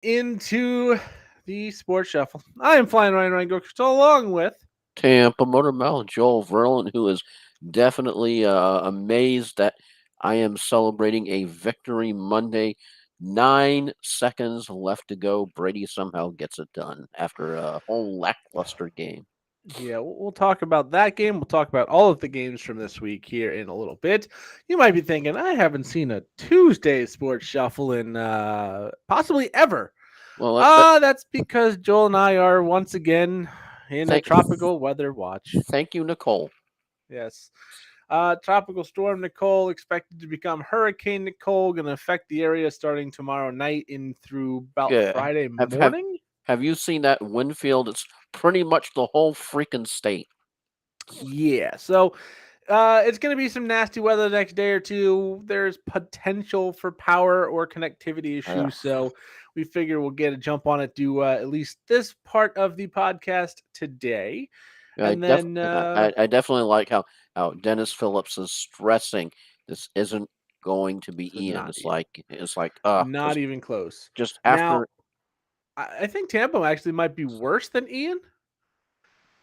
into the sports shuffle. I am flying Ryan Goksto along with. Tampa Motor Mouth, Joel Verlin, who is definitely amazed that I am celebrating a victory Monday. 9 seconds left to go. Brady somehow gets it done after a whole lackluster game. Yeah, we'll talk about that game. We'll talk about all of the games from this week here in a little bit. You might be thinking, I haven't seen a Tuesday sports shuffle in possibly ever. Well, that That's because Joel and I are once again in a thank tropical weather watch. thank you, Nicole. Yes. Tropical storm Nicole expected to become Hurricane Nicole, going to affect the area starting tomorrow night in through about Yeah, Friday have have morning. have you seen that Winfield? It's pretty much the whole freaking state. Yeah, so it's going to be some nasty weather the next day or two. There's potential for power or connectivity Uh, issues, so we figure we'll get a jump on it, do at least this part of the podcast today, I and def then I definitely like how Dennis Phillips is stressing this isn't going to be so Ian. not It's like not because even close. just Now, after I think Tampa actually might be worse than Ian.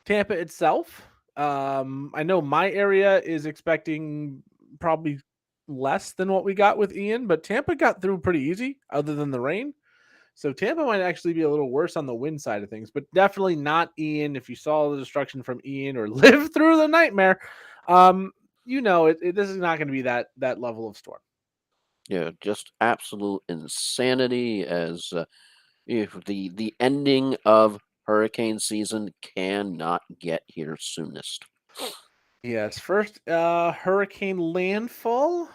Tampa itself. I know my area is expecting probably less than what we got with Ian, but Tampa got through pretty easy, other than the rain. So Tampa might actually be a little worse on the wind side of things, but definitely not Ian. If you saw the destruction from Ian or lived through the nightmare, this is not going to be that level of storm. just absolute insanity as if the ending of hurricane season cannot get here soonest. Yes, first hurricane landfall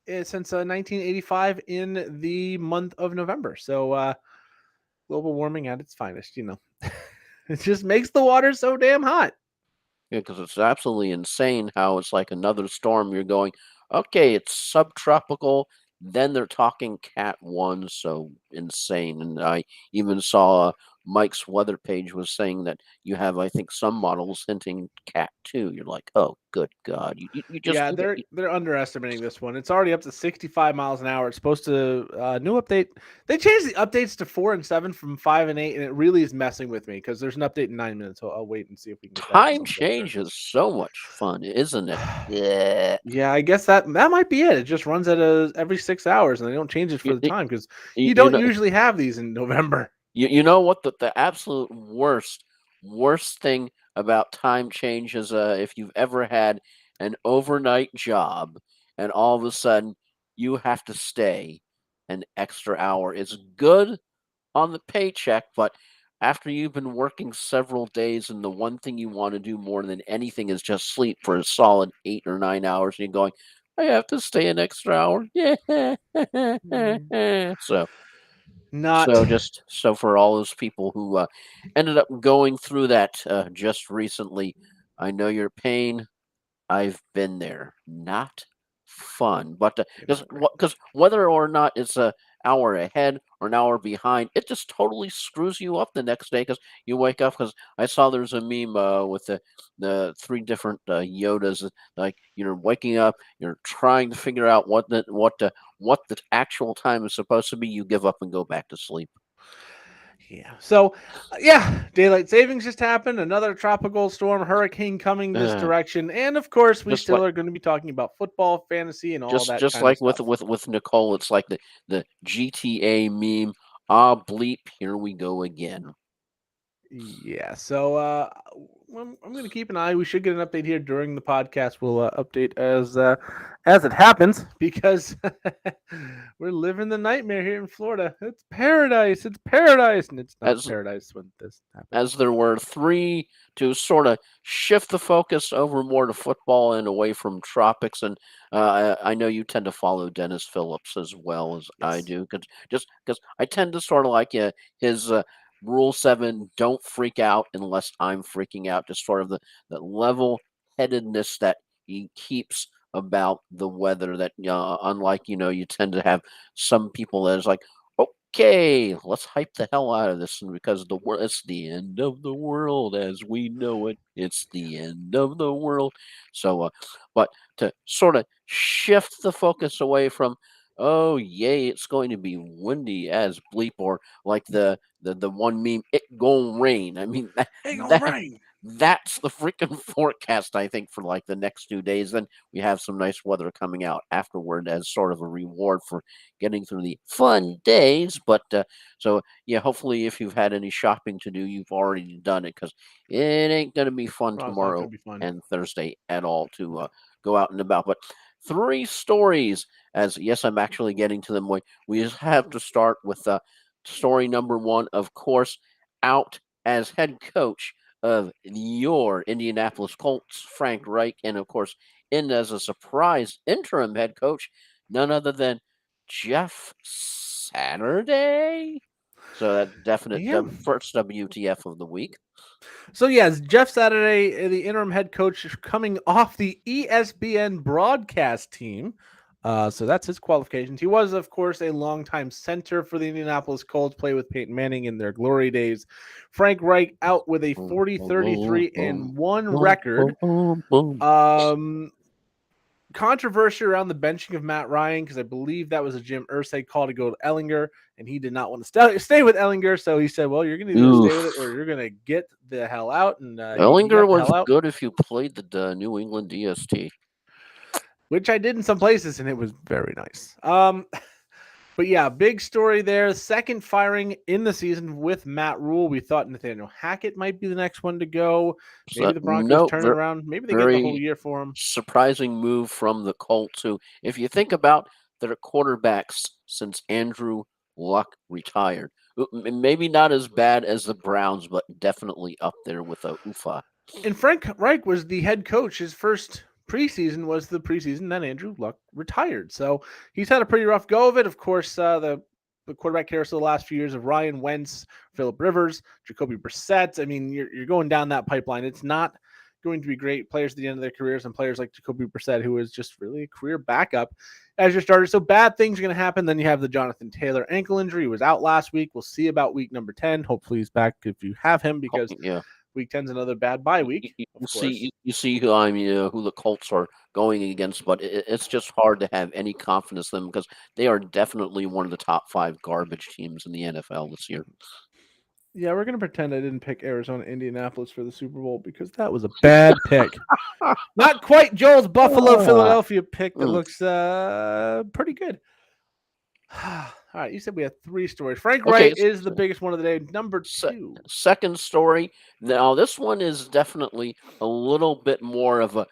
since 1985 in the month of November. So global warming at its finest, it just makes the water so damn hot. Yeah, because it's absolutely insane how it's like another storm. You're going, okay, it's subtropical. Then they're talking Cat 1, so insane. And I even saw Mike's weather page was saying that you have, I think, some models hinting Cat 2. You're like, oh, good God. You just, Yeah, they're underestimating this one. It's already up to 65 miles an hour. It's supposed to new update. They changed the updates to 4 and 7 from 5 and 8, and it really is messing with me because there's an update in 9 minutes. So I'll wait and see if we can get that at time some point during change is this. so much fun, isn't it? Yeah. Yeah, I guess that might be it. It just runs at every 6 hours, and they don't change it for You, the time because you, you you don't know, usually have these in November. you know what the absolute worst thing about time change is if you've ever had an overnight job and all of a sudden you have to stay an extra hour. It's good on the paycheck, but after you've been working several days and the one thing you want to do more than anything is just sleep for a solid 8 or 9 hours, and you're going, I have to stay an extra hour. Yeah. Mm. so Not. so just so for all those people who ended up going through that just recently, I know your pain. I've been there. Not fun, but because whether or not it's a hour ahead or an hour behind, it just totally screws you up the next day because you wake up. Because I saw there's a meme with the three different Yodas. Like you're waking up, you're trying to figure out what the actual time is supposed to be. You give up and go back to sleep. Yeah. So, yeah, daylight savings just happened. Another tropical storm, hurricane coming this Uh, direction, and of course, we just still like are going to be talking about football, fantasy, and all that just kind of like with stuff. with with Nicole, it's like the GTA meme. Ah, bleep, here we go again. Yeah. So, I'm going to keep an eye. We should get an update here during the podcast. We'll update as it happens because we're living the nightmare here in Florida. It's paradise. It's paradise, and it's not As paradise when this happens. as there were three to sort of shift the focus over more to football and away from tropics. And I know you tend to follow Dennis Phillips as well as I Yes. do, just because I tend to sort of like his Rule 7, don't freak out unless I'm freaking out, just sort of the level headedness that he keeps about the weather that unlike you tend to have some people that is like, okay, let's hype the hell out of this because it's the end of the world as we know it. It's the end of the world. So, but to sort of shift the focus away from Oh yay, it's going to be windy as bleep, or like the one meme, it gonna rain. I mean Ain't gonna that rain. that's the freaking forecast, I think, for like the next 2 days. Then we have some nice weather coming out afterward as sort of a reward for getting through the fun days. But so yeah, hopefully if you've had any shopping to do, you've already done it, because it ain't gonna be fun Well, it's not tomorrow gonna be fun. and Thursday at all to go out and about. But three stories, as yes, I'm actually getting to them. We just have to start with story number one, of course, out as head coach of your Indianapolis Colts, Frank Reich, and of course, in as a surprise interim head coach, none other than Jeff Saturday. So that definite Yeah. first WTF of the week. So yes, Jeff Saturday, the interim head coach, is coming off the ESPN broadcast team. So that's his qualifications. He was, of course, a longtime center for the Indianapolis Colts, play with Peyton Manning in their glory days. Frank Reich out with a 40-33-1 record. Um, Controversy around the benching of Matt Ryan, because I believe that was a Jim Irsay call to go to Ellinger, and he did not want to stay with Ellinger. So he said, "Well, you're going to either stay with it or Oof. you're going to get the hell out." And he Ellinger got the was hell out, good if you played the New England DST. which I did in some places, and it was very nice. But yeah, big story there. Second firing in the season with Matt Rule. We thought Nathaniel Hackett might be the next one to go. So, Maybe the Broncos no, turn it around. Maybe they get the whole very year for him. surprising move from the Colts, who, if you think about their quarterbacks since Andrew Luck retired, maybe not as bad as the Browns, but definitely up there with a UFA. And Frank Reich was the head coach. His first preseason was the preseason that Andrew Luck retired. So he's had a pretty rough go of it. Of course, the quarterback carousel the last few years of Ryan Wentz, Philip Rivers, Jacoby Brissett. I mean, you're going down that pipeline. It's not going to be great players at the end of their careers, and players like Jacoby Brissett, who is just really a career backup as your starter. So bad things are going to happen. Then you have the Jonathan Taylor ankle injury. He was out last week. We'll see about week number 10. Hopefully he's back if you have him, because Yeah, week 10 is another bad bye week, you of see, course. you see who who the Colts are going against, but it's just hard to have any confidence in them, because they are definitely one of the top five garbage teams in the NFL this year. Yeah, we're gonna pretend I didn't pick Arizona Indianapolis for the Super Bowl because that was a bad pick. Not quite Joel's Buffalo Ah, Philadelphia pick that mm. looks pretty good. All right, you said we had three stories. Frank Okay, Wright is the biggest one of the day. Number Se- two. second story. Now, this one is definitely a little bit more of a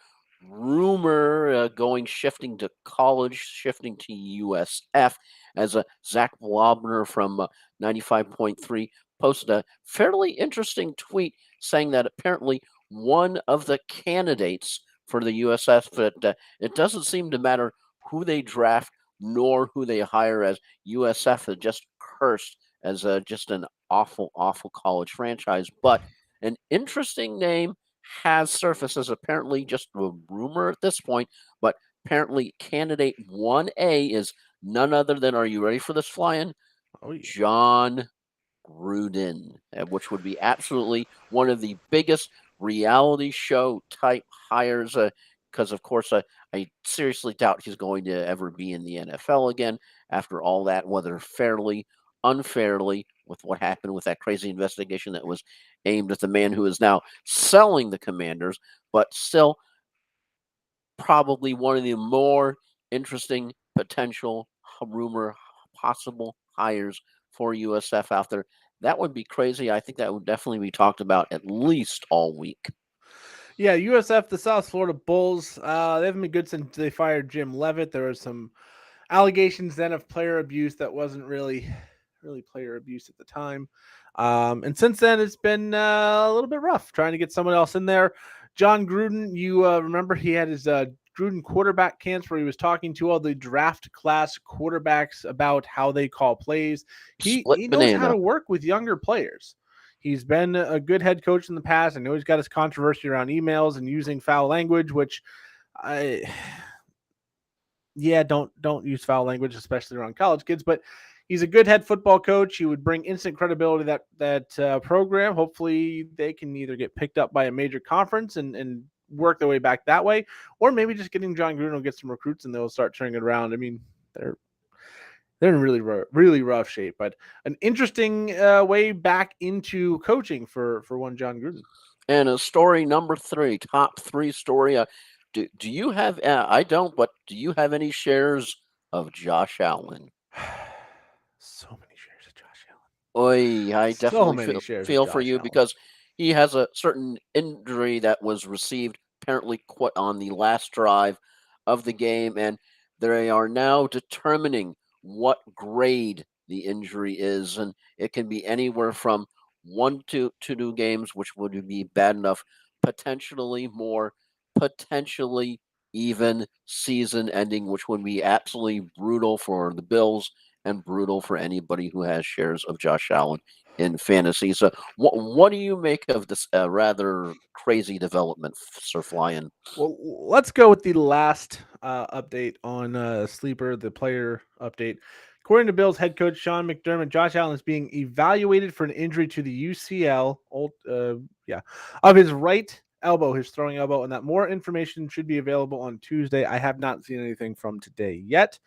rumor, shifting to college, shifting to USF, as Zach Wabner from 95.3 posted a fairly interesting tweet saying that apparently one of the candidates for the USF, that it doesn't seem to matter who they draft nor who they hire, as USF is just cursed as just an awful, awful college franchise. But an interesting name has surfaced, as apparently just a rumor at this point, but apparently candidate 1A is none other than, are you ready for this, flying? Oh yeah. John Gruden, which would be absolutely one of the biggest reality show type hires. Because, of course, I seriously doubt he's going to ever be in the NFL again after all that, whether fairly, unfairly, with what happened with that crazy investigation that was aimed at the man who is now selling the Commanders. But still, probably one of the more interesting potential rumor possible hires for USF out there. That would be crazy. I think that would definitely be talked about at least all week. Yeah, USF, the South Florida Bulls. They haven't been good since they fired Jim Levitt. There was some allegations then of player abuse that wasn't really player abuse at the time. And since then, it's been a little bit rough trying to get someone else in there. John Gruden, you remember he had his Gruden quarterback camps where he was talking to all the draft class quarterbacks about how they call plays. Split He knows how banana. to work with younger players. He's been a good head coach in the past. I know he's got his controversy around emails and using foul language, which I yeah, don't use foul language, especially around college kids. But he's a good head football coach. He would bring instant credibility to that program. Hopefully, they can either get picked up by a major conference and work their way back that way, or maybe just getting John Gruden will get some recruits and they'll start turning it around. I mean, they're they're in really rough shape. But an interesting way back into coaching for one John Gruden. And story number three, top three story. Do you have? I don't, but do you have any shares of Josh Allen? So many shares of Josh Allen. Oi, I So definitely many feel shares of feel for Josh you Allen. because he has a certain injury that was received apparently on the last drive of the game, and they are now determining what grade the injury is, and it can be anywhere from 1 to 2 games, which would be bad enough, potentially more, potentially even season ending, which would be absolutely brutal for the Bills and brutal for anybody who has shares of Josh Allen in fantasy. So, what do you make of this rather crazy development, Sir Flyin? Well, let's go with the last update on Sleeper, the player update. According to Bills head coach Sean McDermott, Josh Allen is being evaluated for an injury to the UCL, of his right elbow, his throwing elbow, and that more information should be available on Tuesday. I have not seen anything from today yet.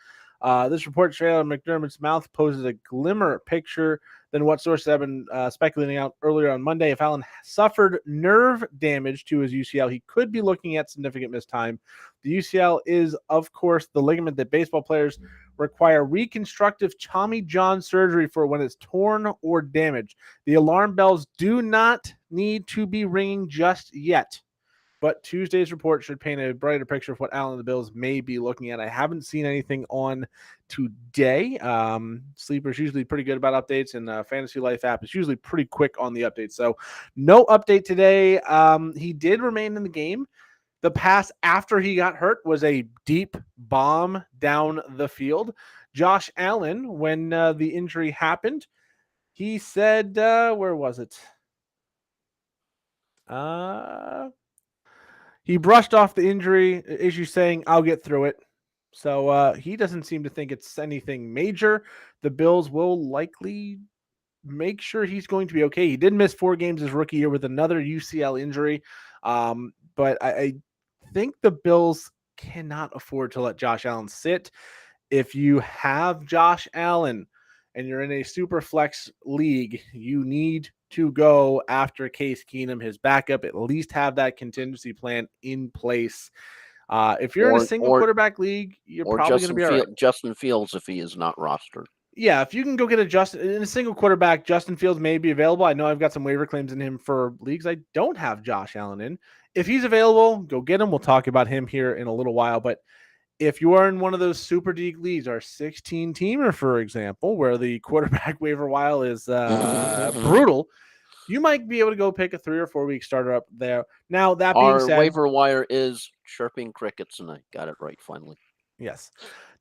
This report straight out of McDermott's mouth poses a glimmer picture than what sources have been speculating out earlier on Monday. If Allen suffered nerve damage to his UCL, he could be looking at significant missed time. The UCL is, of course, the ligament that baseball players require reconstructive Tommy John surgery for when it's torn or damaged. The alarm bells do not need to be ringing just yet. But Tuesday's report should paint a brighter picture of what Allen and the Bills may be looking at. I haven't seen anything on today. Sleeper's usually pretty good about updates, and Fantasy Life app is usually pretty quick on the updates. So, no update today. He did remain in the game. The pass after he got hurt was a deep bomb down the field. Josh Allen, when the injury happened, he said, where was it? He brushed off the injury issue, saying, "I'll get through it." So he doesn't seem to think it's anything major. The Bills will likely make sure he's going to be okay. He did miss 4 games his rookie year with another UCL injury. But I think the Bills cannot afford to let Josh Allen sit. If you have Josh Allen and you're in a super flex league, you need to go after Case Keenum, his backup. At least have that contingency plan in place. If you're in a Or single or quarterback league, you're or probably going to be all right. Justin Fields if he is not rostered. Yeah, if you can go get a Justin in a single quarterback, Justin Fields may be available. I know I've got some waiver claims in him for leagues I don't have Josh Allen in. If he's available, go get him. We'll talk about him here in a little while. But if you are in one of those super deep leagues, our 16 teamer, for example, where the quarterback waiver wire is brutal, you might be able to go pick a 3 or 4 week starter up there. Now, that being Our said, waiver wire is chirping crickets, and I got it right finally. yes.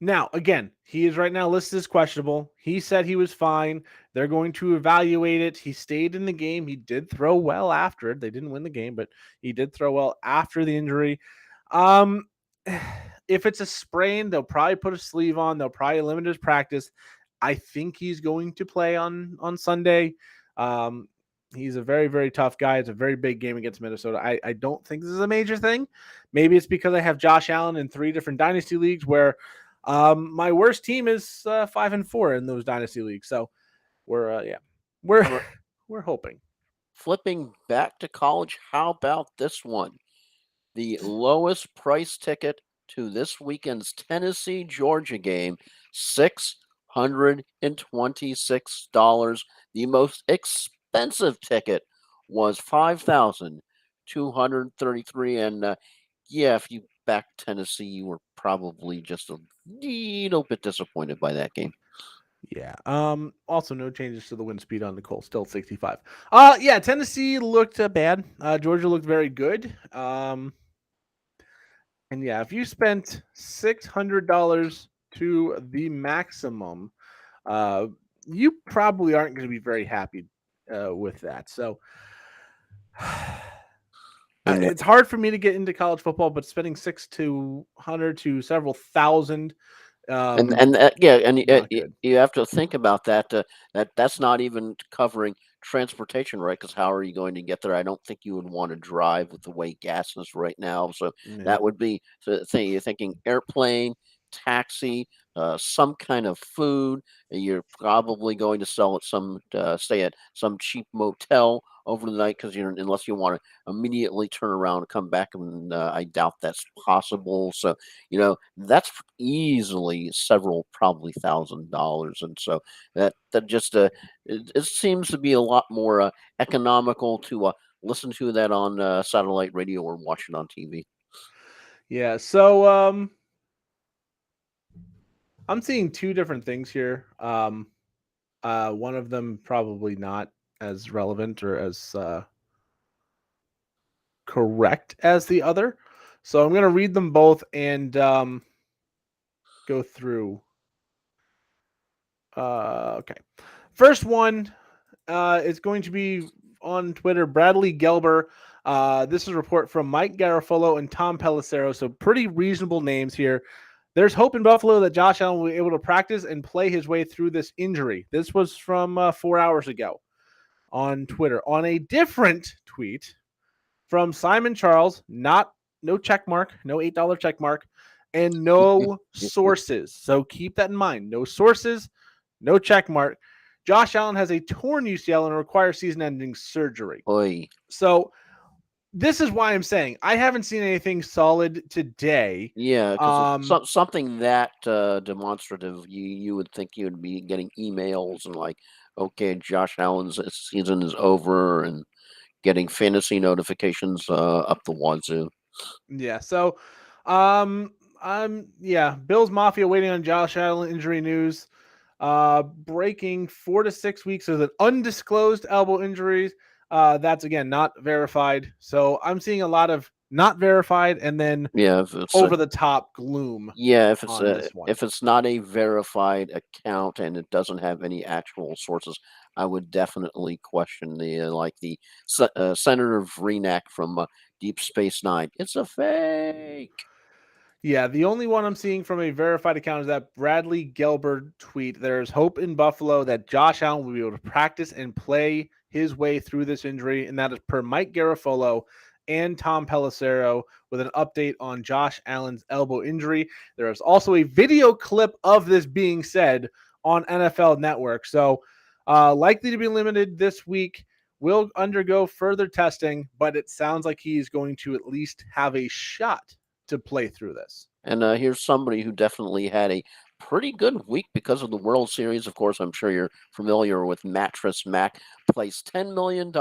Now, again, he is right now listed as questionable. He said he was fine. They're going to evaluate it. He stayed in the game. He did throw well after it. They didn't win the game, but he did throw well after the injury. Um, if it's a sprain, they'll probably put a sleeve on. They'll probably limit his practice. I think he's going to play on Sunday. Um, he's a very, very tough guy. It's a very big game against Minnesota. I don't think this is a major thing. Maybe it's because I have Josh Allen in 3 different dynasty leagues where my worst team is 5-4 in those dynasty leagues. So we're All right. we're hoping. Flipping back to college, how about this one? The lowest price ticket to this weekend's Tennessee Georgia game, $626. The most expensive ticket was 5,233. And yeah, if you backed Tennessee, you were probably just a little bit disappointed by that game. Yeah. Also, no changes to the wind speed on Nicole. Still 65. Yeah. Tennessee looked bad. Georgia looked very good. And yeah, if you spent $600 to the maximum, uh, you probably aren't going to be very happy with that. So And it's hard for me to get into college football, but spending 600 to several thousand, yeah, and not good. you have to think about that. That's not even covering transportation, right? Because how are you going to get there? I don't think you would want to drive with the way gas is right now. So Yeah. that would be so. You're thinking airplane. taxi, some kind of food. You're probably going to stay at some cheap motel over the night because you're unless you want to immediately turn around and come back, and I doubt that's possible. So that's easily several, probably $1,000, and so that just it seems to be a lot more economical to listen to that on satellite radio or watch it on TV. Yeah. So I'm seeing two different things here. One of them probably not as relevant or as correct as the other. So I'm going to read them both and go through. Okay. First one is going to be on Twitter. Bradley Gelber. This is a report from Mike Garafolo and Tom Pelissero. So pretty reasonable names here. There's hope in Buffalo that Josh Allen will be able to practice and play his way through this injury. This was from 4 hours ago on Twitter. On a different tweet from Simon Charles, no check mark, no $8 check mark, and no sources. So keep that in mind. No sources, no check mark. Josh Allen has a torn UCL and requires season-ending surgery. Oy. So this is why I'm saying I haven't seen anything solid today. Yeah, because something that demonstrative, you would think you would be getting emails and like, okay, Josh Allen's season is over, and getting fantasy notifications up the wazoo. Yeah. So, Bills Mafia waiting on Josh Allen injury news. Breaking 4 to 6 weeks of an undisclosed elbow injuries. That's again not verified. So I'm seeing a lot of not verified and then If it's over the top gloom on this one. if it's not a verified account and it doesn't have any actual sources, I would definitely question the Senator Vreenak from Deep Space Nine. It's a fake. Yeah, the only one I'm seeing from a verified account is that Bradley Gelber tweet. There's hope in Buffalo that Josh Allen will be able to practice and play his way through this injury, and that is per Mike Garafolo and Tom Pelissero with an update on Josh Allen's elbow injury. There is also a video clip of this being said on NFL Network. So likely to be limited this week. Will undergo further testing, but it sounds like he's going to at least have a shot to play through this. And here's somebody who definitely had a pretty good week because of the World Series. Of course, I'm sure you're familiar with Mattress Mac. Placed $10 million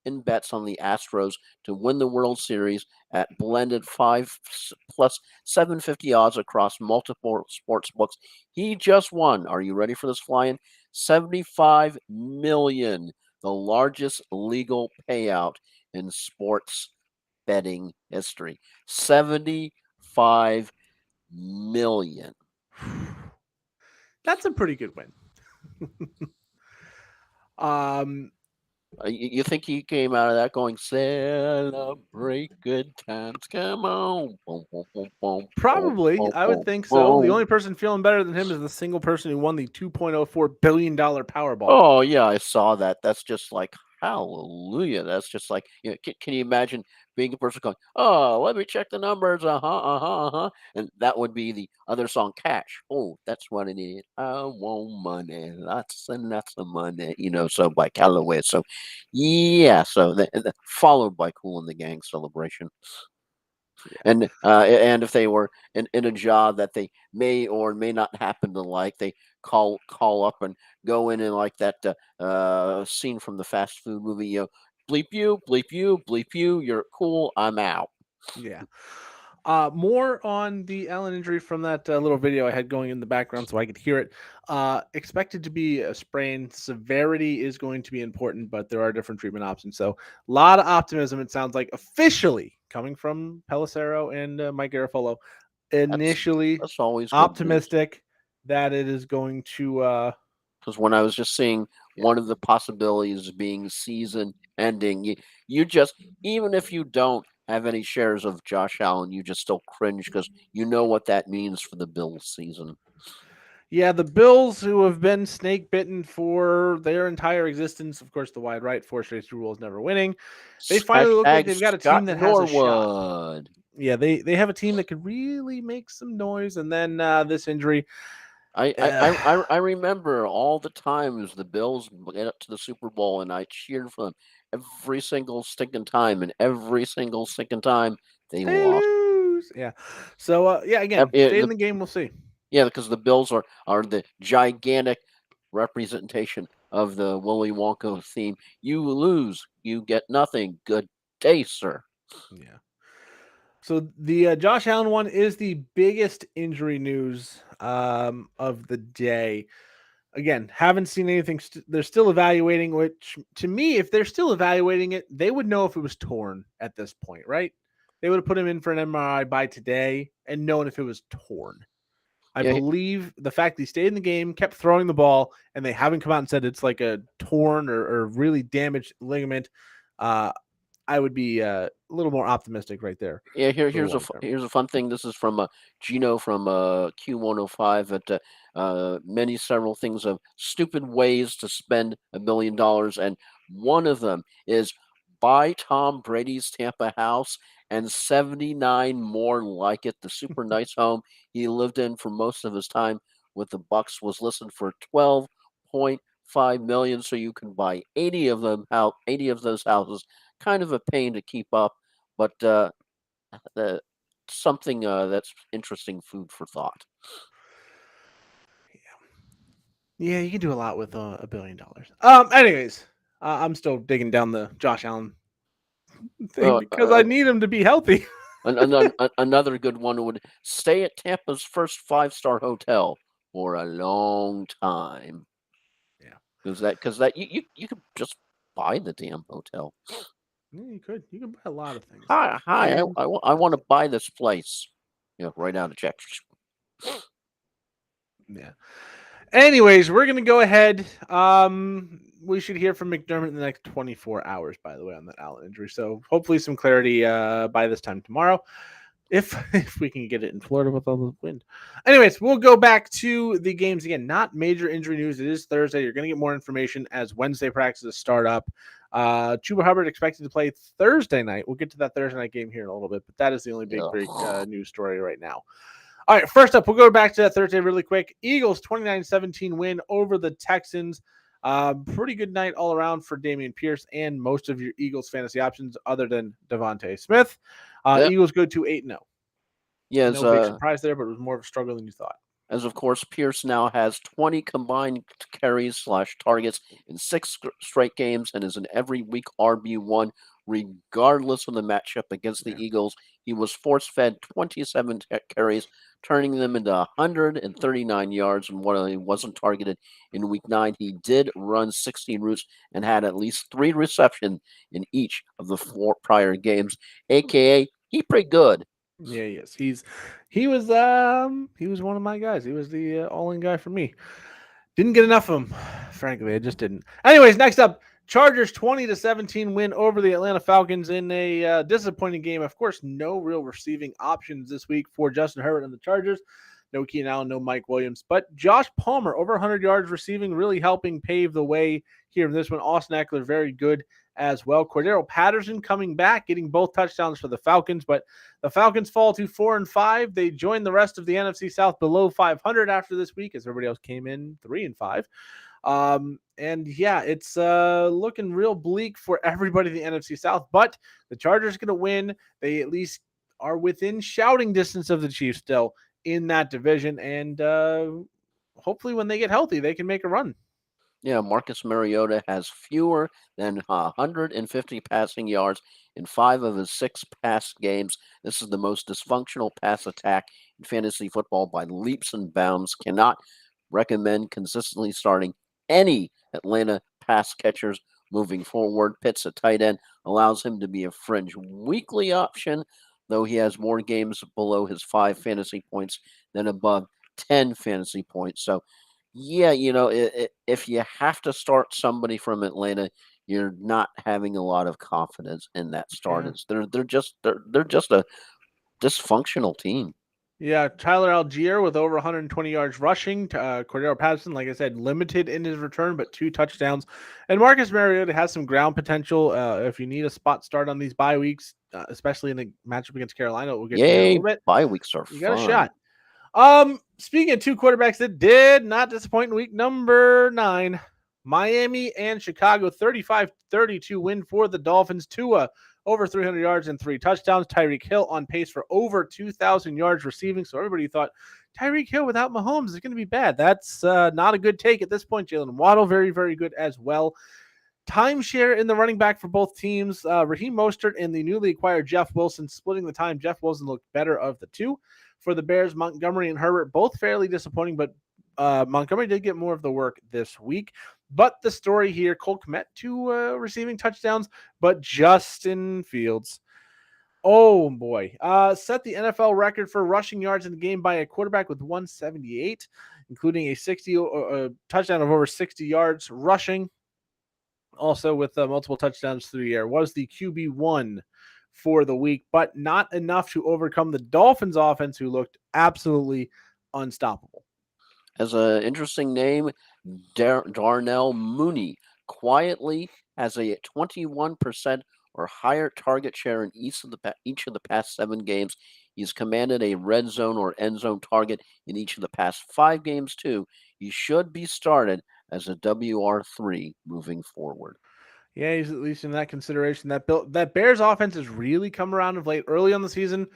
in bets on the Astros to win the World Series at blended 5 plus 750 odds across multiple sports books. He just won. Are you ready for this, flying? $75 million, the largest legal payout in sports betting history. 75 million. That's a pretty good win. You think he came out of that going, celebrate good times, come on. Boom, boom, boom, boom, Probably, boom, I would boom, think so. The boom. only person feeling better than him is the single person who won the $2.04 billion Powerball. Oh, yeah, I saw that. That's just like, hallelujah. That's just like, can you imagine being a person going, oh, let me check the numbers. And that would be the other song, Cash. Oh, that's what it is. I want money, lots and lots of money, so by Callaway. So, yeah, so followed by Cool and the Gang Celebration. Yeah. And if they were in a job that they may or may not happen to like, they call up and go in and like that scene from the fast food movie, bleep you, bleep you, bleep you, you're cool, I'm out. Yeah. More on the Allen injury from that little video I had going in the background so I could hear it. Expected to be a sprain. Severity is going to be important, but there are different treatment options. So a lot of optimism, it sounds like, officially coming from Pelissero and Mike Garafolo. That's Initially that's always good news. optimistic that it is going to Because when I was just seeing yeah. one of the possibilities being season ending, you just, even if you don't have any shares of Josh Allen, you just still cringe because you know what that means for the Bills season. Yeah, the Bills, who have been snake bitten for their entire existence, of course, the wide right, 4 straight Super Bowls, never winning. They finally look like Hashtag they've got a team Scott that has a shot. Norwood. Yeah, they have a team that could really make some noise, and then this injury. I I Uh, I I remember all the times the Bills get up to the Super Bowl, and I cheered for them every single stinking time, and every single stinking time they they lost. lose. Yeah. So yeah, again, Yeah, stay in the game. We'll see. yeah, because the Bills are the gigantic representation of the Willy Wonka theme. You lose, you get nothing. Good day, sir. Yeah. So the Josh Allen one is the biggest injury news of the day. Again, haven't seen anything. They're still evaluating, which to me, if they're still evaluating it, they would know if it was torn at this point, right? They would have put him in for an MRI by today and known if it was torn. I Yeah, believe the fact that he stayed in the game, kept throwing the ball, and they haven't come out and said it's like a torn or really damaged ligament. Uh, I would be a little more optimistic right there yeah, for the long term. here's a fun thing. This is from Gino from Q105 at many several things of stupid ways to spend $1 million, and one of them is buy Tom Brady's Tampa house and 79 more like it. The super nice home he lived in for most of his time with the Bucks was listed for 12.5 million. So you can buy 80 of them. How 80 of those houses? Kind of a pain to keep up, but uh, something that's interesting food for thought. Yeah, you can do a lot with $1 billion. Anyways, I'm still digging down the Josh Allen thing Uh, because I uh, need him to be healthy. Another good one would stay at Tampa's first five-star hotel for a long time Yeah, because that you could just buy the damn hotel. yeah, you could. You could buy a lot of things. Hi, And I want to buy this place. Yeah, write out a check. yeah. Anyways, we're gonna go ahead. We should hear from McDermott in the next 24 hours, by the way, on that Allen injury. So hopefully some clarity by this time tomorrow. If if we can get it in Florida with all the wind. Anyways, we'll go back to the games again. Not major injury news. It is Thursday. You're going to get more information as Wednesday practices start up. Chuba Hubbard expected to play Thursday night. We'll get to that Thursday night game here in a little bit, but that is the only big Yeah. break news story right now. All right, first up, we'll go back to that Thursday really quick. Eagles 29-17 win over the Texans. Pretty good night all around for Dameon Pierce and most of your Eagles fantasy options other than Devontae Smith. That Eagles go to 8-0. yes. No big surprise there, but it was more of a struggle than you thought. As of course, Pierce now has 20 combined carries slash targets in six straight games and is an every week RB1, regardless of the matchup against the Yeah. Eagles. He was force fed 27 carries, turning them into 139 yards. And while he wasn't targeted in week 9, he did run 16 routes and had at least 3 receptions in each of the 4 prior games, aka he pretty good. Yeah, he is. He was one of my guys. He was the all-in guy for me. Didn't get enough of him, frankly. I just didn't. Anyways, next up, Chargers 20-17 win over the Atlanta Falcons in a disappointing game. Of course, no real receiving options this week for Justin Herbert and the Chargers. No Keenan Allen, no Mike Williams, but Josh Palmer over 100 yards receiving, really helping pave the way here in this one. Austin Eckler very good as well. Cordero Patterson coming back, getting both touchdowns for the Falcons, but the Falcons fall to 4-5. They join the rest of the NFC South below 500 after this week, as everybody else came in 3-5. And yeah, it's looking real bleak for everybody in the NFC South, but the Chargers going to win. They at least are within shouting distance of the Chiefs still in that division, and hopefully when they get healthy, they can make a run. Yeah, Marcus Mariota has fewer than 150 passing yards in 5 of his 6 past games. This is the most dysfunctional pass attack in fantasy football by leaps and bounds. Cannot recommend consistently starting any Atlanta pass catchers moving forward. Pitts at tight end allows him to be a fringe weekly option, though he has more games below his 5 fantasy points than above 10 fantasy points. So yeah, if you have to start somebody from Atlanta, you're not having a lot of confidence in that start. Yeah. They're just a dysfunctional team. Yeah, Tyler Algier with over 120 yards rushing. Cordero Patterson, like I said, limited in his return, but 2 touchdowns. And Marcus Mariota has some ground potential. If you need a spot start on these bye weeks, especially in the matchup against Carolina, we'll get to there in a Yay, little bit. bye weeks are You got a fun. shot. Speaking of two quarterbacks that did not disappoint in week number 9, Miami and Chicago 35-32 win for the Dolphins. Tua over 300 yards and 3 touchdowns. Tyreek Hill on pace for over 2,000 yards receiving. So everybody thought Tyreek Hill without Mahomes is going to be bad. That's not a good take at this point. Jalen Waddle very, very good as well. Timeshare in the running back for both teams. Raheem Mostert and the newly acquired Jeff Wilson splitting the time. Jeff Wilson looked better of the two. For the Bears, Montgomery and Herbert both fairly disappointing, but Montgomery did get more of the work this week. But the story here, Cole Kmet 2 receiving touchdowns, but Justin Fields, oh boy, set the NFL record for rushing yards in the game by a quarterback with 178, including a 60 touchdown of over 60 yards rushing. Also with multiple touchdowns through the air, was the QB1 for the week, but not enough to overcome the Dolphins offense, who looked absolutely unstoppable. As an interesting name, Darnell Mooney quietly has a 21% or higher target share in each of the past 7 games. He's commanded a red zone or end zone target in each of the past 5 games, too. He should be started as a WR3 moving forward. Yeah, he's at least in that consideration. That Bears offense has really come around of late. Early on the season,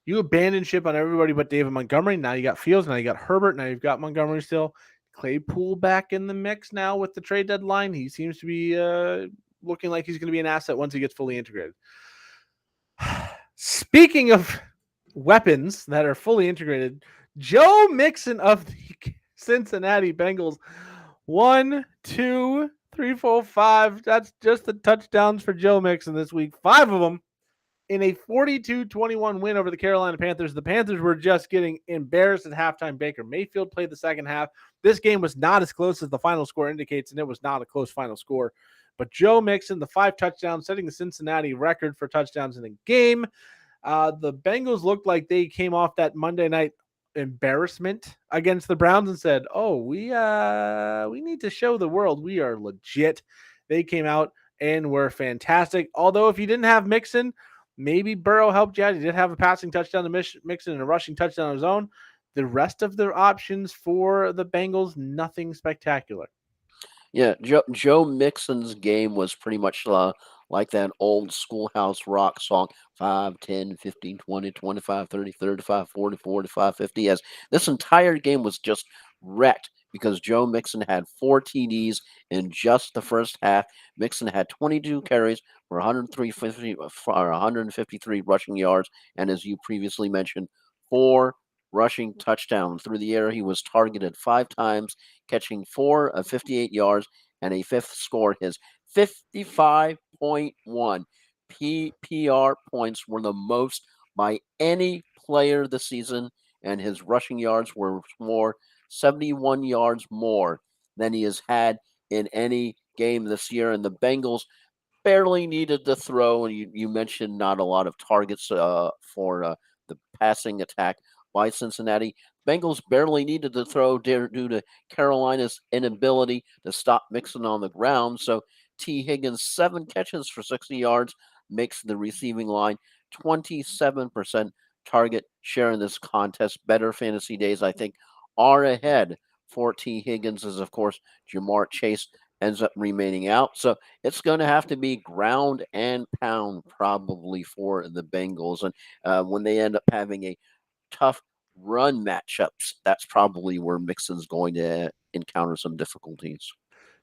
you abandoned ship on everybody but David Montgomery. Now you got Fields. Now you got Herbert. Now you've got Montgomery still. Claypool back in the mix now with the trade deadline. He seems to be looking like he's going to be an asset once he gets fully integrated. Speaking of weapons that are fully integrated, Joe Mixon of the Cincinnati Bengals. 1, 2, 3, 4, 5. That's just the touchdowns for Joe Mixon this week. 5 of them in a 42-21 win over the Carolina Panthers. The Panthers were just getting embarrassed at halftime. Baker Mayfield played the second half. This game was not as close as the final score indicates, and it was not a close final score. But Joe Mixon, the 5 touchdowns, setting the Cincinnati record for touchdowns in a game. The Bengals looked like they came off that Monday night embarrassment against the Browns and said, "Oh, we need to show the world we are legit." They came out and were fantastic. Although if you didn't have Mixon, maybe Burrow helped you out. He did have a passing touchdown to Mixon and a rushing touchdown on his own. The rest of their options for the Bengals, nothing spectacular. Yeah, Joe Mixon's game was pretty much like that old schoolhouse rock song 5, 10, 15, 20, 25, 30, 35, 40, 45, 50. As this entire game was just wrecked because Joe Mixon had 4 TDs in just the first half. Mixon had 22 carries for 153 rushing yards, and as you previously mentioned, 4 rushing touchdowns. Through the air, he was targeted 5 times, catching 4 of 58 yards and a fifth score. His 55.1 PPR points were the most by any player this season, and his rushing yards were 71 yards more than he has had in any game this year. And the Bengals barely needed to throw, and you mentioned not a lot of targets for the passing attack by Cincinnati. Bengals barely needed to throw due to Carolina's inability to stop Mixon on the ground. So T. Higgins, 7 catches for 60 yards, makes the receiving line 27% target share in this contest. Better fantasy days, I think, are ahead for T. Higgins, as of course Jamar Chase ends up remaining out. So it's going to have to be ground and pound probably for the Bengals. And when they end up having a tough run matchups, that's probably where Mixon's going to encounter some difficulties.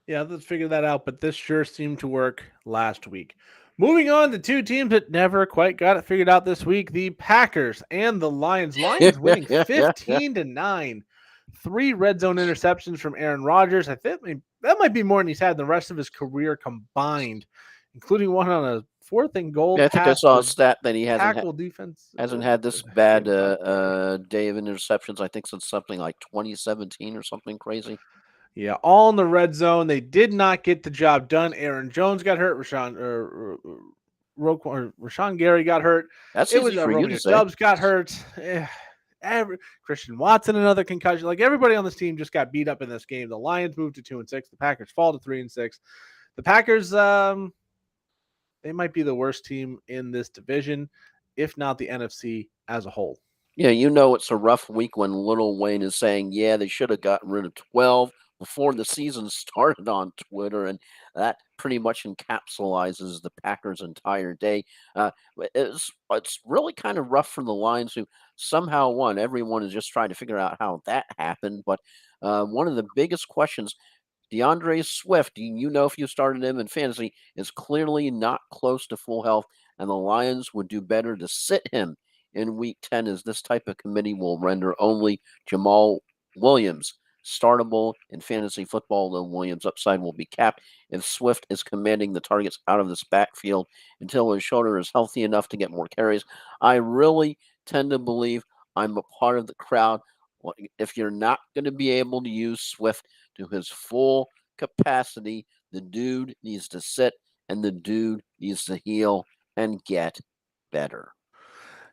Yeah, let's figure that out. But this sure seemed to work last week. Moving on to two teams that never quite got it figured out this week: the Packers and the Lions. Lions winning 15-9. 3 red zone interceptions from Aaron Rodgers. I think that might be more than he's had the rest of his career combined, including one on a 4th and goal Yeah, I think I pass saw a to stat that he tackle defense. hasn't had this bad Game five. day of interceptions. I think since something like 2017 or something crazy. Yeah, all in the red zone. They did not get the job done. Aaron Jones got hurt. Rashawn Gary got hurt. That's It easy was for you Romeo to say. Dubs got hurt. Christian Watson, another concussion. Like everybody on this team just got beat up in this game. The Lions moved to 2-6. The Packers fall to 3-6. The Packers, they might be the worst team in this division, if not the NFC as a whole. Yeah, it's a rough week when Little Wayne is saying, yeah, they should have gotten rid of 12 before the season started on Twitter, and that pretty much encapsulates the Packers' entire day. It's really kind of rough for the Lions, who somehow won. Everyone is just trying to figure out how that happened, but one of the biggest questions, DeAndre Swift, if you started him in fantasy, is clearly not close to full health, and the Lions would do better to sit him in week 10, as this type of committee will render only Jamal Williams startable in fantasy football, though Williams' upside will be capped if Swift is commanding the targets out of this backfield until his shoulder is healthy enough to get more carries. I really tend to believe I'm a part of the crowd. If you're not going to be able to use Swift to his full capacity, the dude needs to sit and the dude needs to heal and get better.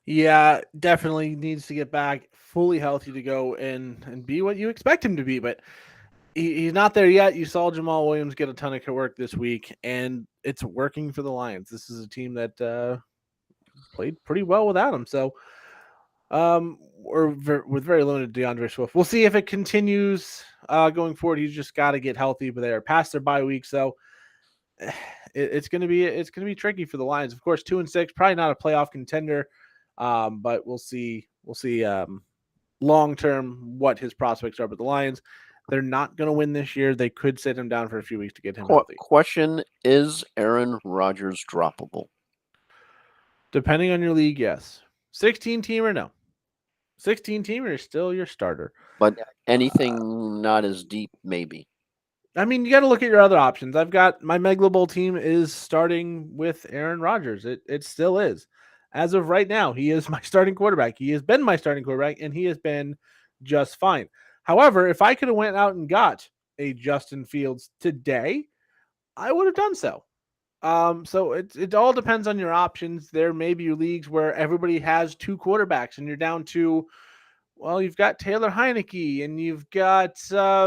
Yeah, definitely needs to get back fully healthy to go and be what you expect him to be. But he's not there yet. You saw Jamal Williams get a ton of work this week, and it's working for the Lions. This is a team that played pretty well without him. So, or with very limited DeAndre Swift. We'll see if it continues going forward. He's just got to get healthy, but they're past their bye week, so it's gonna be tricky for the Lions. Of course, 2-6, probably not a playoff contender, but we'll see. We'll see long term what his prospects are. But the Lions, they're not going to win this year. They could sit him down for a few weeks to get him healthy. Question: is Aaron Rodgers droppable? Depending on your league, yes. 16-teamer, no. 16-teamer is still your starter. But anything not as deep, maybe. I mean, you got to look at your other options. I've got my Mega Bowl team is starting with Aaron Rodgers. It still is. As of right now, he is my starting quarterback. He has been my starting quarterback, and he has been just fine. However, if I could have went out and got a Justin Fields today, I would have done so. So it all depends on your options. There may be leagues where everybody has two quarterbacks, and you're down to, well, you've got Taylor Heineke, and you've got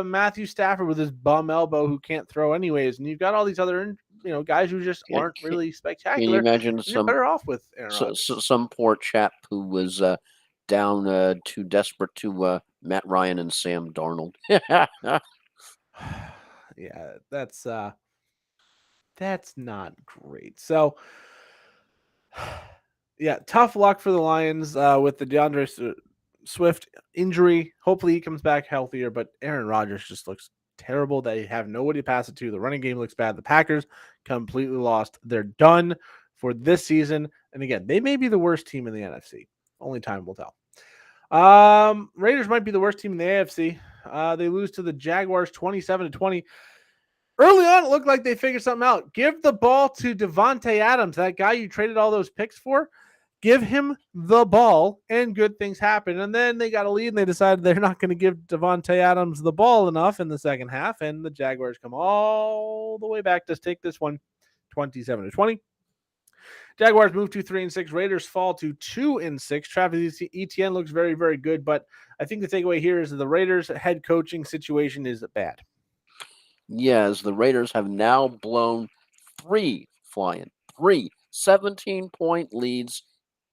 Matthew Stafford with his bum elbow who can't throw anyways, and you've got all these other guys who just aren't really spectacular. Can you imagine you're better off with Aaron Rodgers. Some poor chap who was down too desperate to Matt Ryan and Sam Darnold? Yeah, that's not great. So, yeah, tough luck for the Lions with the DeAndre Swift injury. Hopefully he comes back healthier, but Aaron Rodgers just looks terrible. They have nobody to pass it to. The running game looks bad. The Packers completely lost. They're done for this season. And again, they may be the worst team in the NFC. Only time will tell. Raiders might be the worst team in the AFC. They lose to the Jaguars 27-20. Early on, it looked like they figured something out. Give the ball to Devontae Adams, that guy you traded all those picks for. Give him the ball, and good things happen. And then they got a lead, and they decided they're not going to give Devontae Adams the ball enough in the second half, and the Jaguars come all the way back to take this one 27-20. Jaguars move to 3-6. Raiders fall to 2-6. Travis Etienne looks very, very good, but I think the takeaway here is that the Raiders' head coaching situation is bad. Yes, the Raiders have now blown three 17-point leads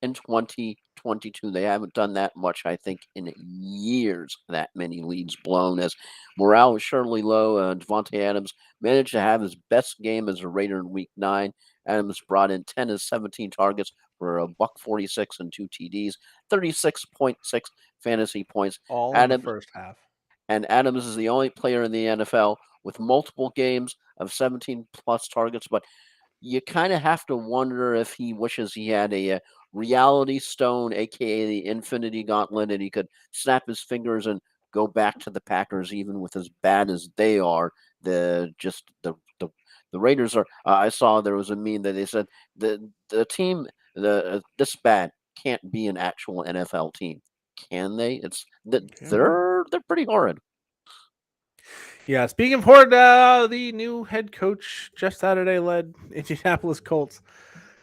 in 2022. They haven't done that much, I think, in years, that many leads blown, as morale is surely low. Devontae Adams managed to have his best game as a Raider in Week 9. Adams brought in 10 of 17 targets for a $146 and 2 TDs, 36.6 fantasy points. All in the first half. And Adams is the only player in the NFL with multiple games of 17-plus targets, but you kind of have to wonder if he wishes he had a reality stone, a.k.a. the Infinity Gauntlet, and he could snap his fingers and go back to the Packers, even with as bad as they are. The Raiders are. I saw there was a meme that they said the team this bad can't be an actual NFL team. Can they? They're pretty horrid. Yeah, speaking of horrid, the new head coach Jeff Saturday led Indianapolis Colts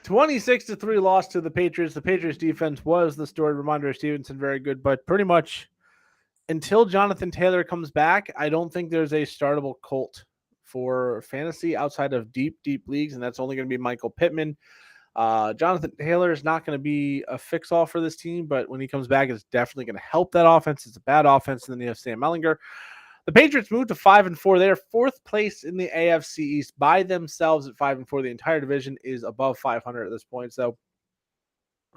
26-3 loss to the Patriots. The Patriots defense was the story. Ramondre Stevenson, very good, but pretty much until Jonathan Taylor comes back, I don't think there's a startable Colt for fantasy outside of deep, deep leagues, and that's only going to be Michael Pittman. Jonathan Taylor is not going to be a fix-all for this team, but when he comes back, it's definitely going to help that offense. It's a bad offense, and then you have Sam Ellinger. The Patriots moved to 5-4. They're fourth place in the AFC East by themselves at 5-4. The entire division is above 500 at this point. So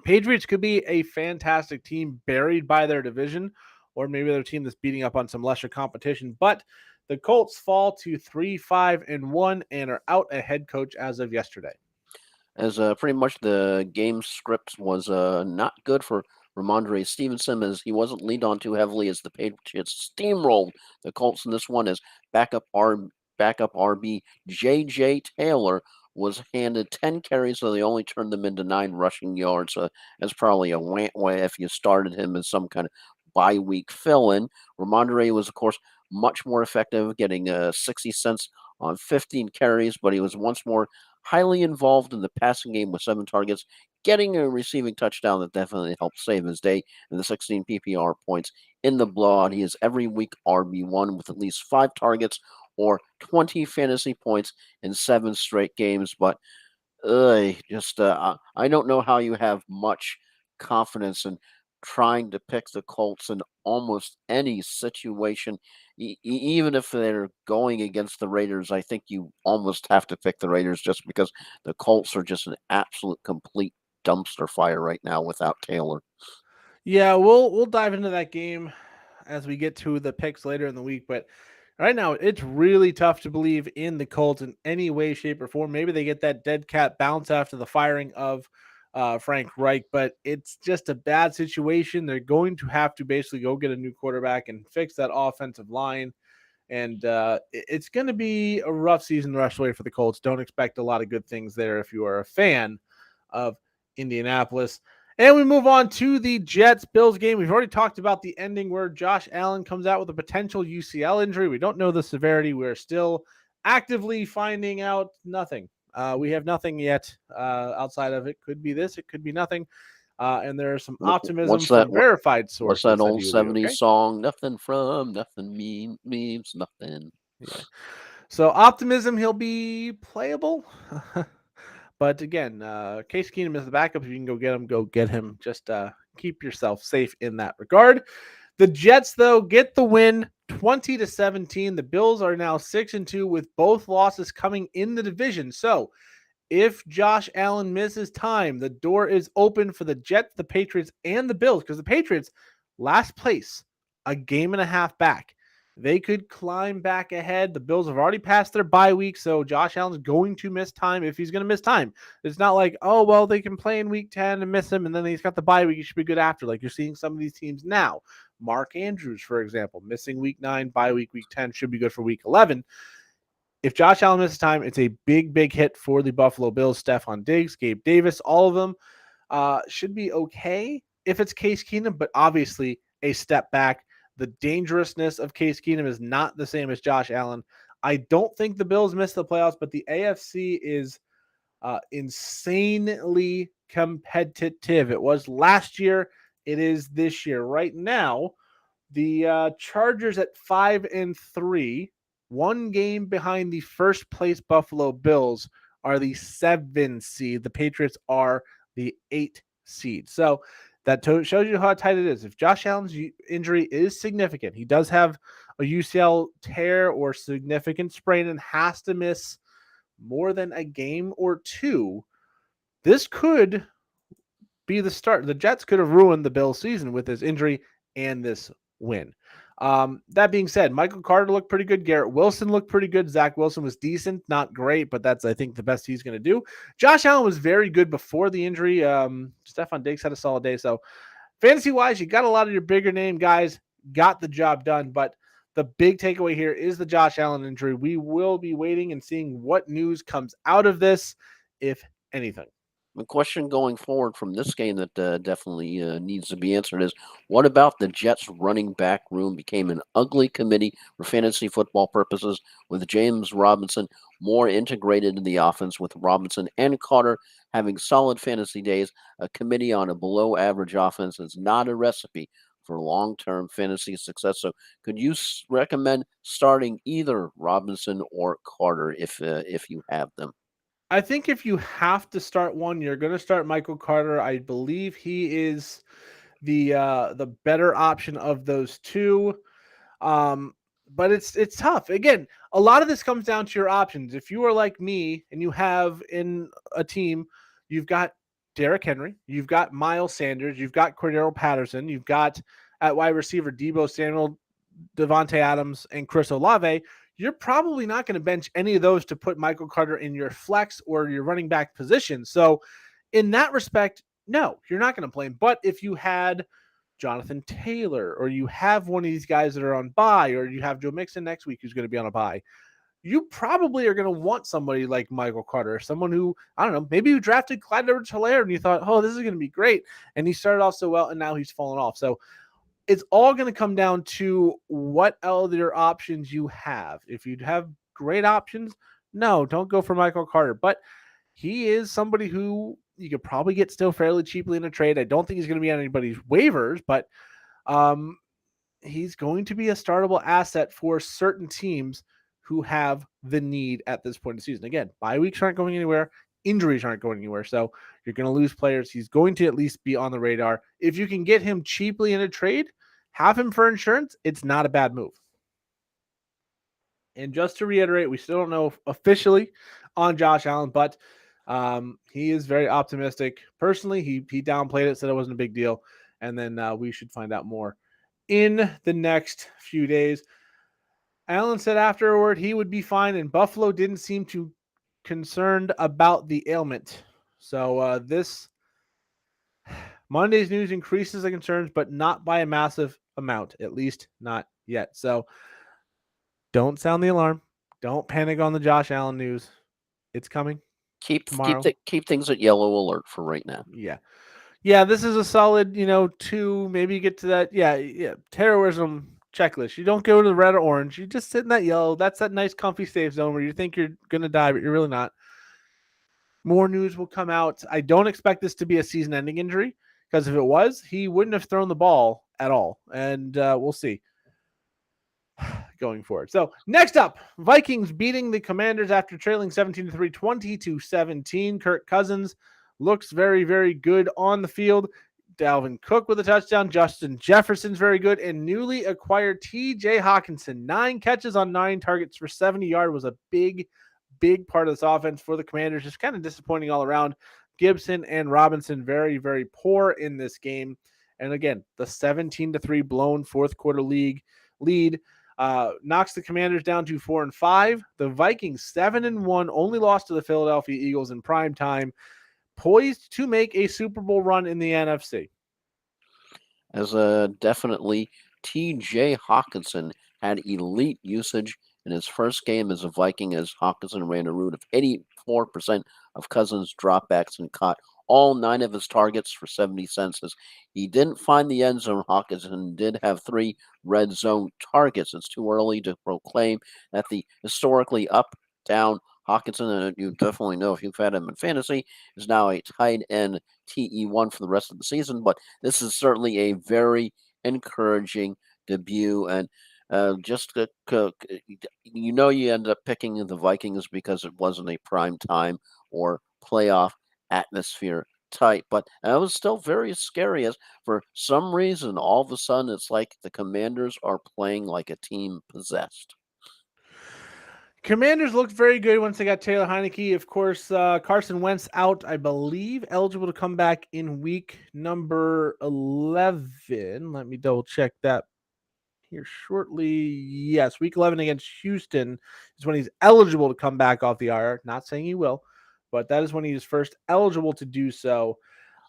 Patriots could be a fantastic team buried by their division, or maybe their team that's beating up on some lesser competition. But the Colts fall to 3-5-1 and are out a head coach as of yesterday. As pretty much the game script was not good for Ramondre Stevenson, as he wasn't leaned on too heavily as the Patriots steamrolled the Colts in this one, as backup RB J.J. Taylor was handed 10 carries, so they only turned them into 9 rushing yards. So that's probably a want way if you started him as some kind of bye week fill-in. Ramondre was, of course, much more effective, getting 60 cents on 15 carries, but he was once more highly involved in the passing game with 7 targets, getting a receiving touchdown that definitely helped save his day, and the 16 PPR points in the blowout. He is every week RB1 with at least 5 targets or 20 fantasy points in 7 straight games. But I don't know how you have much confidence in trying to pick the Colts in almost any situation. Even if they're going against the Raiders, I think you almost have to pick the Raiders just because the Colts are just an absolute complete dumpster fire right now without Taylor. Yeah, we'll dive into that game as we get to the picks later in the week. But right now, it's really tough to believe in the Colts in any way, shape, or form. Maybe they get that dead cat bounce after the firing of Frank Reich, but it's just a bad situation. They're going to have to basically go get a new quarterback and fix that offensive line. And it's going to be a rough season the rest of the way for the Colts. Don't expect a lot of good things there if you are a fan of Indianapolis. And we move on to the Jets-Bills game. We've already talked about the ending where Josh Allen comes out with a potential UCL injury. We don't know the severity. We're still actively finding out nothing. We have nothing yet outside of it. Could be this. It could be nothing. And there is some optimism What's that? from verified What's sources that that old he will be 70s okay. song? Nothing from nothing means nothing. Yeah. So optimism, he'll be playable. But again, Case Keenum is the backup. If you can go get him, go get him. Just keep yourself safe in that regard. The Jets, though, get the win 20-17. The Bills are now 6-2 with both losses coming in the division. So if Josh Allen misses time, the door is open for the Jets, the Patriots, and the Bills, because the Patriots, last place, a game and a half back. They could climb back ahead. The Bills have already passed their bye week, so Josh Allen's going to miss time if he's going to miss time. It's not like, oh, well, they can play in week 10 and miss him, and then he's got the bye week. He should be good after. Like you're seeing some of these teams now. Mark Andrews, for example, missing week 9, bye week 10, should be good for week 11. If Josh Allen misses time, it's a big, big hit for the Buffalo Bills. Stephon Diggs, Gabe Davis, all of them should be okay if it's Case Keenum, but obviously a step back. The dangerousness of Case Keenum is not the same as Josh Allen. I don't think the Bills missed the playoffs, but the AFC is insanely competitive. It was last year. It is this year. Right now, the Chargers at 5-3, one game behind the first place Buffalo Bills, are the 7 seed. The Patriots are the 8 seed. So that shows you how tight it is. If Josh Allen's injury is significant, he does have a UCL tear or significant sprain and has to miss more than a game or two, this could be the start. The Jets could have ruined the Bills season with this injury and this win. That being said, Michael Carter looked pretty good. Garrett Wilson looked pretty good. Zach Wilson was decent, not great, but that's, I think, the best he's going to do. Josh Allen was very good before the injury. Stephon Diggs had a solid day. So fantasy-wise, you got a lot of your bigger name guys got the job done, but the big takeaway here is the Josh Allen injury. We will be waiting and seeing what news comes out of this, if anything. The question going forward from this game that definitely needs to be answered is what about the Jets running back room became an ugly committee for fantasy football purposes with James Robinson more integrated in the offense with Robinson and Carter having solid fantasy days. A committee on a below average offense is not a recipe for long term fantasy success. So, could you recommend starting either Robinson or Carter if you have them? I think if you have to start one, you're going to start Michael Carter. I believe he is the better option of those two. Um, but it's tough. Again, a lot of this comes down to your options. If you are like me and you have in a team, you've got Derrick Henry, you've got Miles Sanders, you've got Cordero Patterson, you've got at wide receiver Debo Samuel, Devontae Adams, and Chris Olave, you're probably not going to bench any of those to put Michael Carter in your flex or your running back position. So, in that respect, no, you're not going to play him. But if you had Jonathan Taylor, or you have one of these guys that are on bye, or you have Joe Mixon next week who's going to be on a bye, you probably are going to want somebody like Michael Carter, someone who, I don't know, maybe you drafted Clyde Edwards-Helaire and you thought, oh, this is going to be great. And he started off so well and now he's fallen off. So it's all going to come down to what other options you have. If you have great options, no, don't go for Michael Carter. But he is somebody who you could probably get still fairly cheaply in a trade. I don't think he's going to be on anybody's waivers, but um, he's going to be a startable asset for certain teams who have the need at this point in the season. Again, bye weeks aren't going anywhere. Injuries aren't going anywhere. So you're going to lose players. He's going to at least be on the radar. If you can get him cheaply in a trade, have him for insurance. It's not a bad move. And just to reiterate, we still don't know officially on Josh Allen, but he is very optimistic. Personally, he downplayed it, said it wasn't a big deal. And then we should find out more in the next few days. Allen said afterward he would be fine, and Buffalo didn't seem too concerned about the ailment. So this Monday's news increases the concerns, but not by a massive amount, at least not yet. So don't sound the alarm. Don't panic on the Josh Allen news. It's coming tomorrow. Keep things at yellow alert for right now. Yeah. Yeah, this is a solid, 2, maybe you get to that. Yeah. Terrorism checklist. You don't go to the red or orange. You just sit in that yellow. That's that nice comfy safe zone where you think you're going to die, but you're really not. More news will come out. I don't expect this to be a season-ending injury because if it was, he wouldn't have thrown the ball at all. And we'll see going forward. So next up, Vikings beating the Commanders after trailing 17-3, 20-17. Kirk Cousins looks very, very good on the field. Dalvin Cook with a touchdown. Justin Jefferson's very good. And newly acquired TJ Hawkinson, 9 catches on 9 targets for 70 yards was a big part of this offense for the Commanders. Just kind of disappointing all around. Gibson and Robinson very, very poor in this game. And again, the 17-3 blown fourth quarter lead knocks the Commanders down to 4-5. The Vikings 7-1, only lost to the Philadelphia Eagles in prime time, poised to make a Super Bowl run in the NFC. As definitely T.J. Hawkinson had elite usage in his first game as a Viking, as Hawkinson ran a route of 84% of Cousins' dropbacks and caught all 9 of his targets for 70 cents. He didn't find the end zone. Hawkinson did have 3 red zone targets. It's too early to proclaim that the historically up, down Hawkinson, and you definitely know if you've had him in fantasy, is now a tight end TE1 for the rest of the season. But this is certainly a very encouraging debut. And you end up picking the Vikings because it wasn't a prime time or playoff atmosphere type, but it was still very scary as for some reason all of a sudden it's like the Commanders are playing like a team possessed. Commanders looked very good once they got Taylor Heineke. Of course, Carson Wentz out, I believe, eligible to come back in week number 11. Let me double check that here shortly. Yes, week 11 against Houston is when he's eligible to come back off the IR. Not saying he will, but that is when he is first eligible to do so.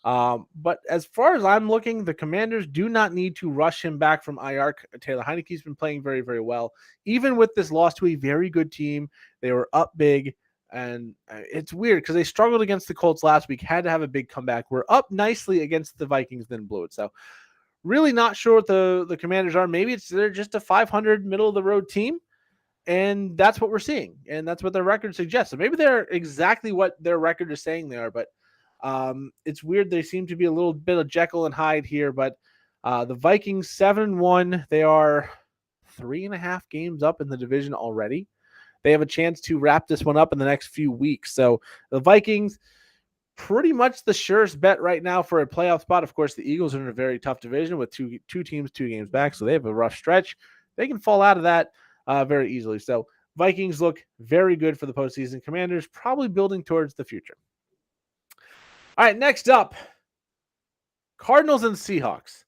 But as far as I'm looking, the Commanders do not need to rush him back from IR. Taylor Heineke's been playing very, very well. Even with this loss to a very good team, they were up big. And it's weird because they struggled against the Colts last week, had to have a big comeback. We're up nicely against the Vikings, then blew it. So really not sure what the Commanders are. Maybe they're just a 500 middle of the road team, and that's what we're seeing, and that's what their record suggests. So maybe they're exactly what their record is saying they are, but it's weird. They seem to be a little bit of Jekyll and Hyde here, but the Vikings 7-1. They are 3.5 games up in the division already. They have a chance to wrap this one up in the next few weeks. So the Vikings, pretty much the surest bet right now for a playoff spot. Of course, the Eagles are in a very tough division with two teams 2 games back, so they have a rough stretch. They can fall out of that very easily. So Vikings look very good for the postseason. Commanders probably building towards the future. All right, next up, Cardinals and Seahawks.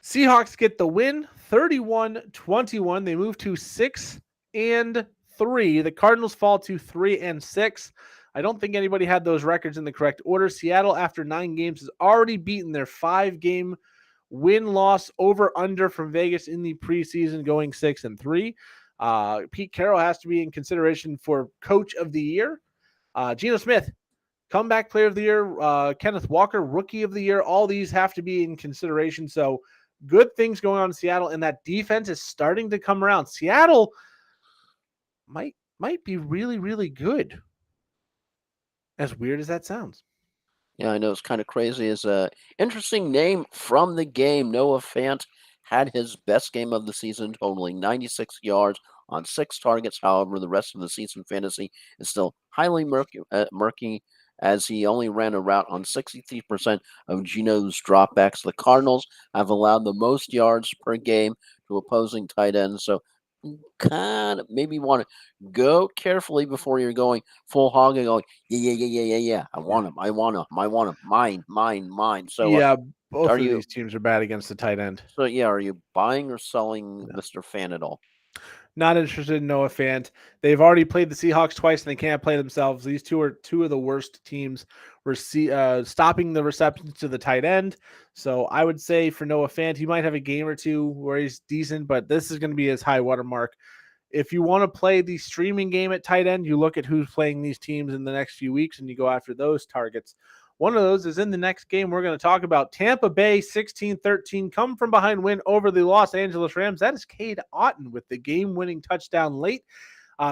Seahawks get the win, 31-21. They move to 6-3. The Cardinals fall to 3-6. I don't think anybody had those records in the correct order. Seattle, after 9 games, has already beaten their 5-game win-loss over-under from Vegas in the preseason, going 6-3. Pete Carroll has to be in consideration for Coach of the Year. Geno Smith, Comeback Player of the Year. Kenneth Walker, Rookie of the Year. All these have to be in consideration. So good things going on in Seattle, and that defense is starting to come around. Seattle might be really, really good. As weird as that sounds. Yeah, I know it's kind of crazy. Is a interesting name from the game. Noah Fant had his best game of the season, totaling 96 yards on 6 targets. However, the rest of the season fantasy is still highly murky as he only ran a route on 63% of Geno's dropbacks. The Cardinals have allowed the most yards per game to opposing tight ends. So kind of maybe want to go carefully before you're going full hog and going, yeah. I want him. I want him. I want him. Mine. So Yeah, both are of you? these teams are bad against the tight end. So yeah, are you buying or selling No. Mr. Fan at all? Not interested in Noah Fant. They've already played the Seahawks twice, and they can't play themselves. These two are two of the worst teams. Stopping the receptions to the tight end. So I would say for Noah Fant, he might have a game or two where he's decent, but this is going to be his high watermark. If you want to play the streaming game at tight end, you look at who's playing these teams in the next few weeks, and you go after those targets. One of those is in the next game we're going to talk about. Tampa Bay 16-13, come from behind win over the Los Angeles Rams. That is Cade Otton with the game-winning touchdown late.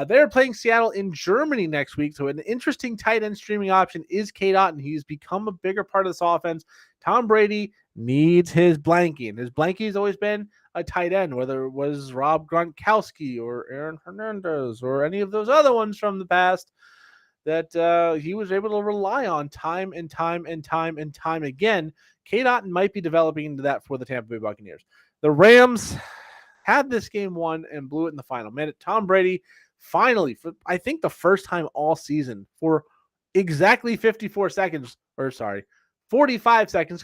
They're playing Seattle in Germany next week, so an interesting tight end streaming option is Cade Otton. He's become a bigger part of this offense. Tom Brady needs his blankie, and his blankie has always been a tight end, whether it was Rob Gronkowski or Aaron Hernandez or any of those other ones from the past that he was able to rely on time and time again. Cade Otton might be developing into that for the Tampa Bay Buccaneers. The Rams had this game won and blew it in the final minute. Tom Brady finally, for I think the first time all season, for exactly 45 seconds, because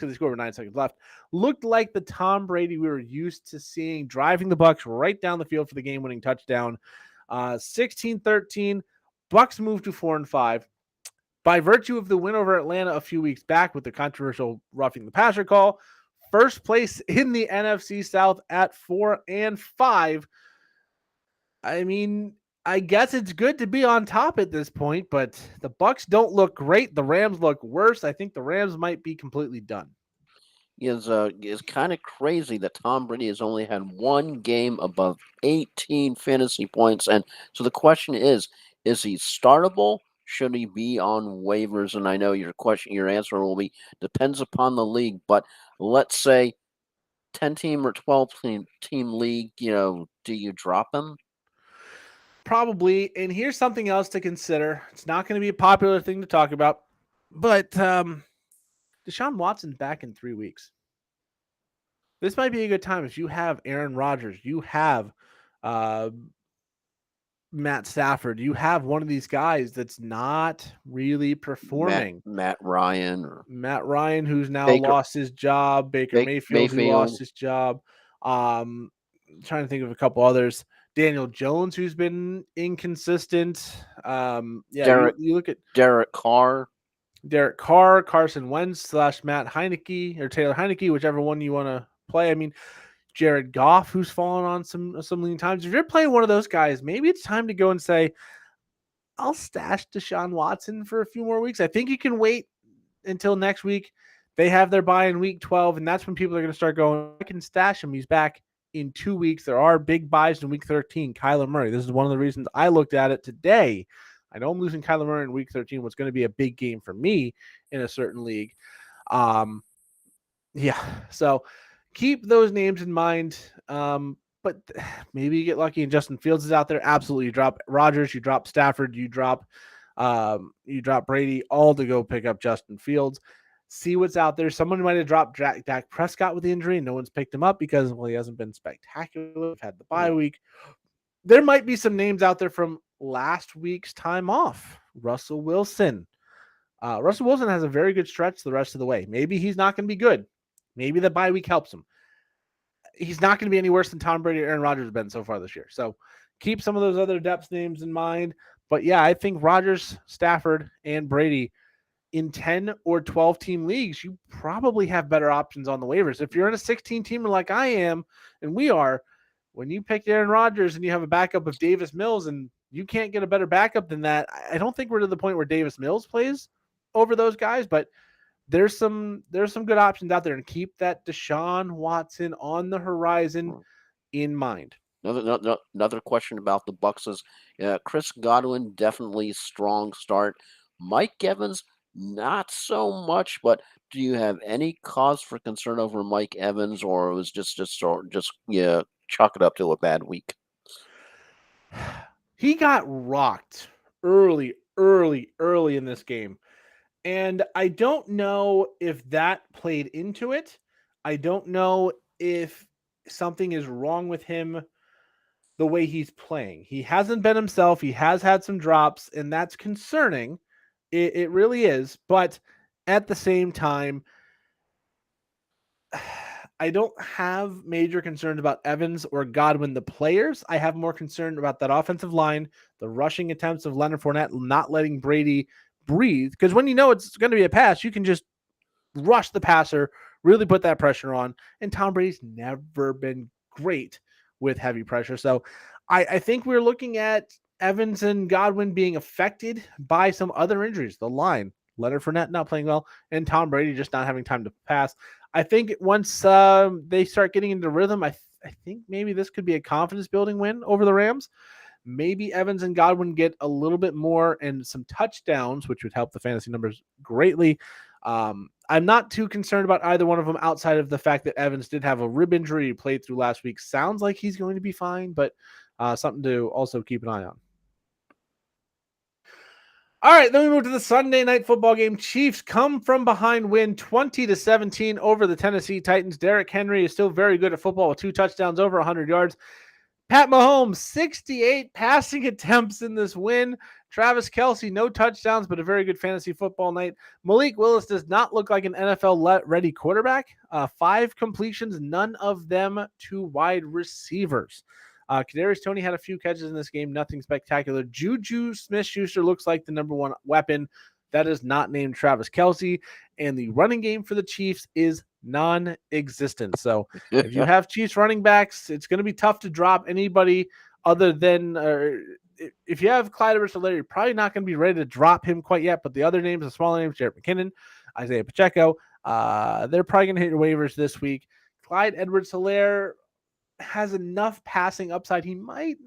they scored with 9 seconds left, looked like the Tom Brady we were used to seeing, driving the Bucs right down the field for the game-winning touchdown. 16-13, Bucs moved to 4-5. By virtue of the win over Atlanta a few weeks back with the controversial roughing the passer call, first place in the NFC South at 4-5. I mean, I guess it's good to be on top at this point, but the Bucs don't look great. The Rams look worse. I think the Rams might be completely done. Is kind of crazy that Tom Brady has only had one game above 18 fantasy points, and so the question is he startable? Should he be on waivers? And I know your answer will be depends upon the league, but let's say 10-team or 12-team league, do you drop him? Probably. And here's something else to consider. It's not going to be a popular thing to talk about, but Deshaun Watson's back in 3 weeks. This might be a good time if you have Aaron Rodgers, you have Matt Stafford, you have one of these guys that's not really performing. Matt Ryan or Matt Ryan, who's now Baker lost his job. Baker Mayfield, who lost his job. Trying to think of a couple others. Daniel Jones, who's been inconsistent. You look at Derek Carr, Carson Wentz / Matt Heineke or Taylor Heineke, whichever one you want to play. I mean, Jared Goff, who's fallen on some lean times. If you're playing one of those guys, maybe it's time to go and say, I'll stash Deshaun Watson for a few more weeks. I think you can wait until next week. They have their bye in week 12, and that's when people are going to start going, I can stash him. He's back in 2 weeks. There are big buys in week 13. Kyler Murray. This is one of the reasons I looked at it today. I know I'm losing Kyler Murray in week 13. What's going to be a big game for me in a certain league. Um, yeah. So keep those names in mind. But maybe you get lucky and Justin Fields is out there. Absolutely. You drop Rodgers, you drop Stafford, you drop Brady, all to go pick up Justin Fields. See what's out there. Someone might have dropped Dak Prescott with the injury, and no one's picked him up because, well, he hasn't been spectacular. We've had the bye week. There might be some names out there from last week's time off. Russell Wilson. Russell Wilson has a very good stretch the rest of the way. Maybe he's not going to be good. Maybe the bye week helps him. He's not going to be any worse than Tom Brady or Aaron Rodgers have been so far this year. So keep some of those other depth names in mind. But yeah, I think Rodgers, Stafford, and Brady in 10 or 12 team leagues, you probably have better options on the waivers. If you're in a 16 teamer like I am, and we are, when you pick Aaron Rodgers and you have a backup of Davis Mills and you can't get a better backup than that, I don't think we're to the point where Davis Mills plays over those guys, but there's some good options out there, and keep that Deshaun Watson on the horizon in mind. Another question about the Bucks is Chris Godwin, definitely strong start. Mike Evans, not so much, but do you have any cause for concern over Mike Evans, or it was just chalk it up to a bad week? He got rocked early in this game. And I don't know if that played into it. I don't know if something is wrong with him the way he's playing. He hasn't been himself. He has had some drops, and that's concerning. It really is. But at the same time, I don't have major concerns about Evans or Godwin, the players. I have more concern about that offensive line, the rushing attempts of Leonard Fournette, not letting Brady breathe. Because when you know it's going to be a pass, you can just rush the passer, really put that pressure on. And Tom Brady's never been great with heavy pressure. So I think we're looking at Evans and Godwin being affected by some other injuries. The line, Leonard Fournette not playing well, and Tom Brady just not having time to pass. I think once they start getting into rhythm, I think maybe this could be a confidence building win over the Rams. Maybe Evans and Godwin get a little bit more and some touchdowns, which would help the fantasy numbers greatly. I'm not too concerned about either one of them outside of the fact that Evans did have a rib injury he played through last week. Sounds like he's going to be fine, but something to also keep an eye on. All right, then we move to the Sunday night football game. Chiefs come from behind, win 20-17 over the Tennessee Titans. Derrick Henry is still very good at football with 2 touchdowns, over 100 yards. Pat Mahomes, 68 passing attempts in this win. Travis Kelce, no touchdowns, but a very good fantasy football night. Malik Willis does not look like an NFL-ready quarterback. 5 completions, none of them to wide receivers. Kadarius Toney had a few catches in this game, nothing spectacular. Juju Smith-Schuster looks like the number one weapon. That is not named Travis Kelce. And the running game for the Chiefs is non-existent. So if you have Chiefs running backs, it's going to be tough to drop anybody other than if you have Clyde Edwards-Helaire, you're probably not going to be ready to drop him quite yet. But the other names, the smaller names, Jarrett McKinnon, Isaiah Pacheco, they're probably going to hit your waivers this week. Clyde Edwards-Helaire has enough passing upside. He might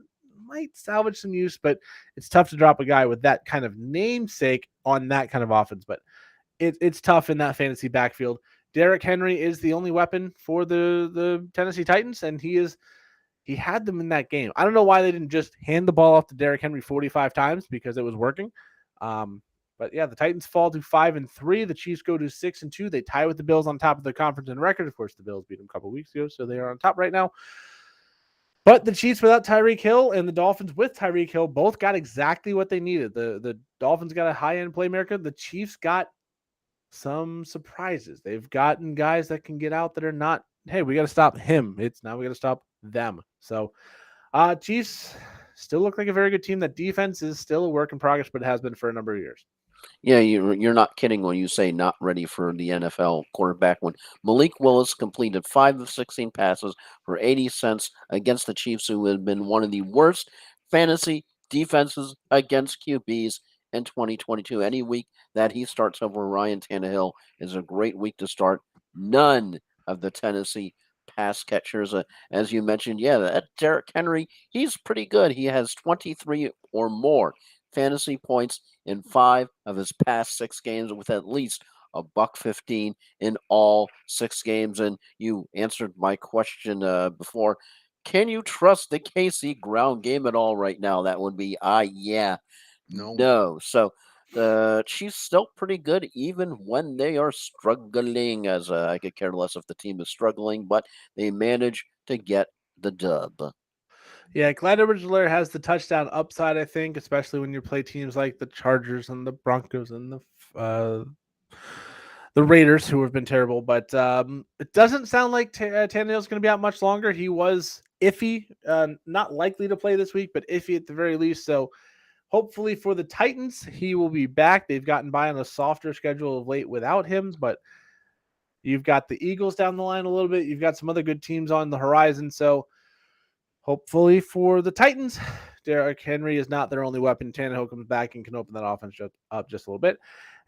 salvage some use, but it's tough to drop a guy with that kind of namesake on that kind of offense. But it's tough in that fantasy backfield. Derrick Henry is the only weapon for the Tennessee Titans, and he had them in that game. I don't know why they didn't just hand the ball off to Derrick Henry 45 times, because it was working. But yeah, the Titans fall to 5-3. The Chiefs go to 6-2. They tie with the Bills on top of the conference in record. Of course, the Bills beat them a couple weeks ago, so they are on top right now. But the Chiefs without Tyreek Hill and the Dolphins with Tyreek Hill both got exactly what they needed. The Dolphins got a high-end playmaker. The Chiefs got some surprises. They've gotten guys that can get out that are not, hey, we got to stop him. It's now we got to stop them. So Chiefs still look like a very good team. That defense is still a work in progress, but it has been for a number of years. Yeah, you're not kidding when you say not ready for the NFL quarterback. When Malik Willis completed 5 of 16 passes for 80 cents against the Chiefs, who had been one of the worst fantasy defenses against QBs in 2022. Any week that he starts over Ryan Tannehill is a great week to start. None of the Tennessee pass catchers, as you mentioned, yeah, that Derrick Henry, he's pretty good. He has 23 or more fantasy points in 5 of his past 6 games with at least a buck 15 in all 6 games. And you answered my question before. Can you trust the KC ground game at all right now? That would be yeah, No. no. So the Chiefs still pretty good even when they are struggling. As I could care less if the team is struggling, but they manage to get the dub. Yeah, Clyde Edwards-Helaire has the touchdown upside, I think, especially when you play teams like the Chargers and the Broncos and the Raiders, who have been terrible. But it doesn't sound like Tannehill's going to be out much longer. He was iffy, not likely to play this week, but iffy at the very least. So hopefully for the Titans, he will be back. They've gotten by on a softer schedule of late without him, but you've got the Eagles down the line a little bit. You've got some other good teams on the horizon. So hopefully for the Titans, Derrick Henry is not their only weapon. Tannehill comes back and can open that offense up just a little bit.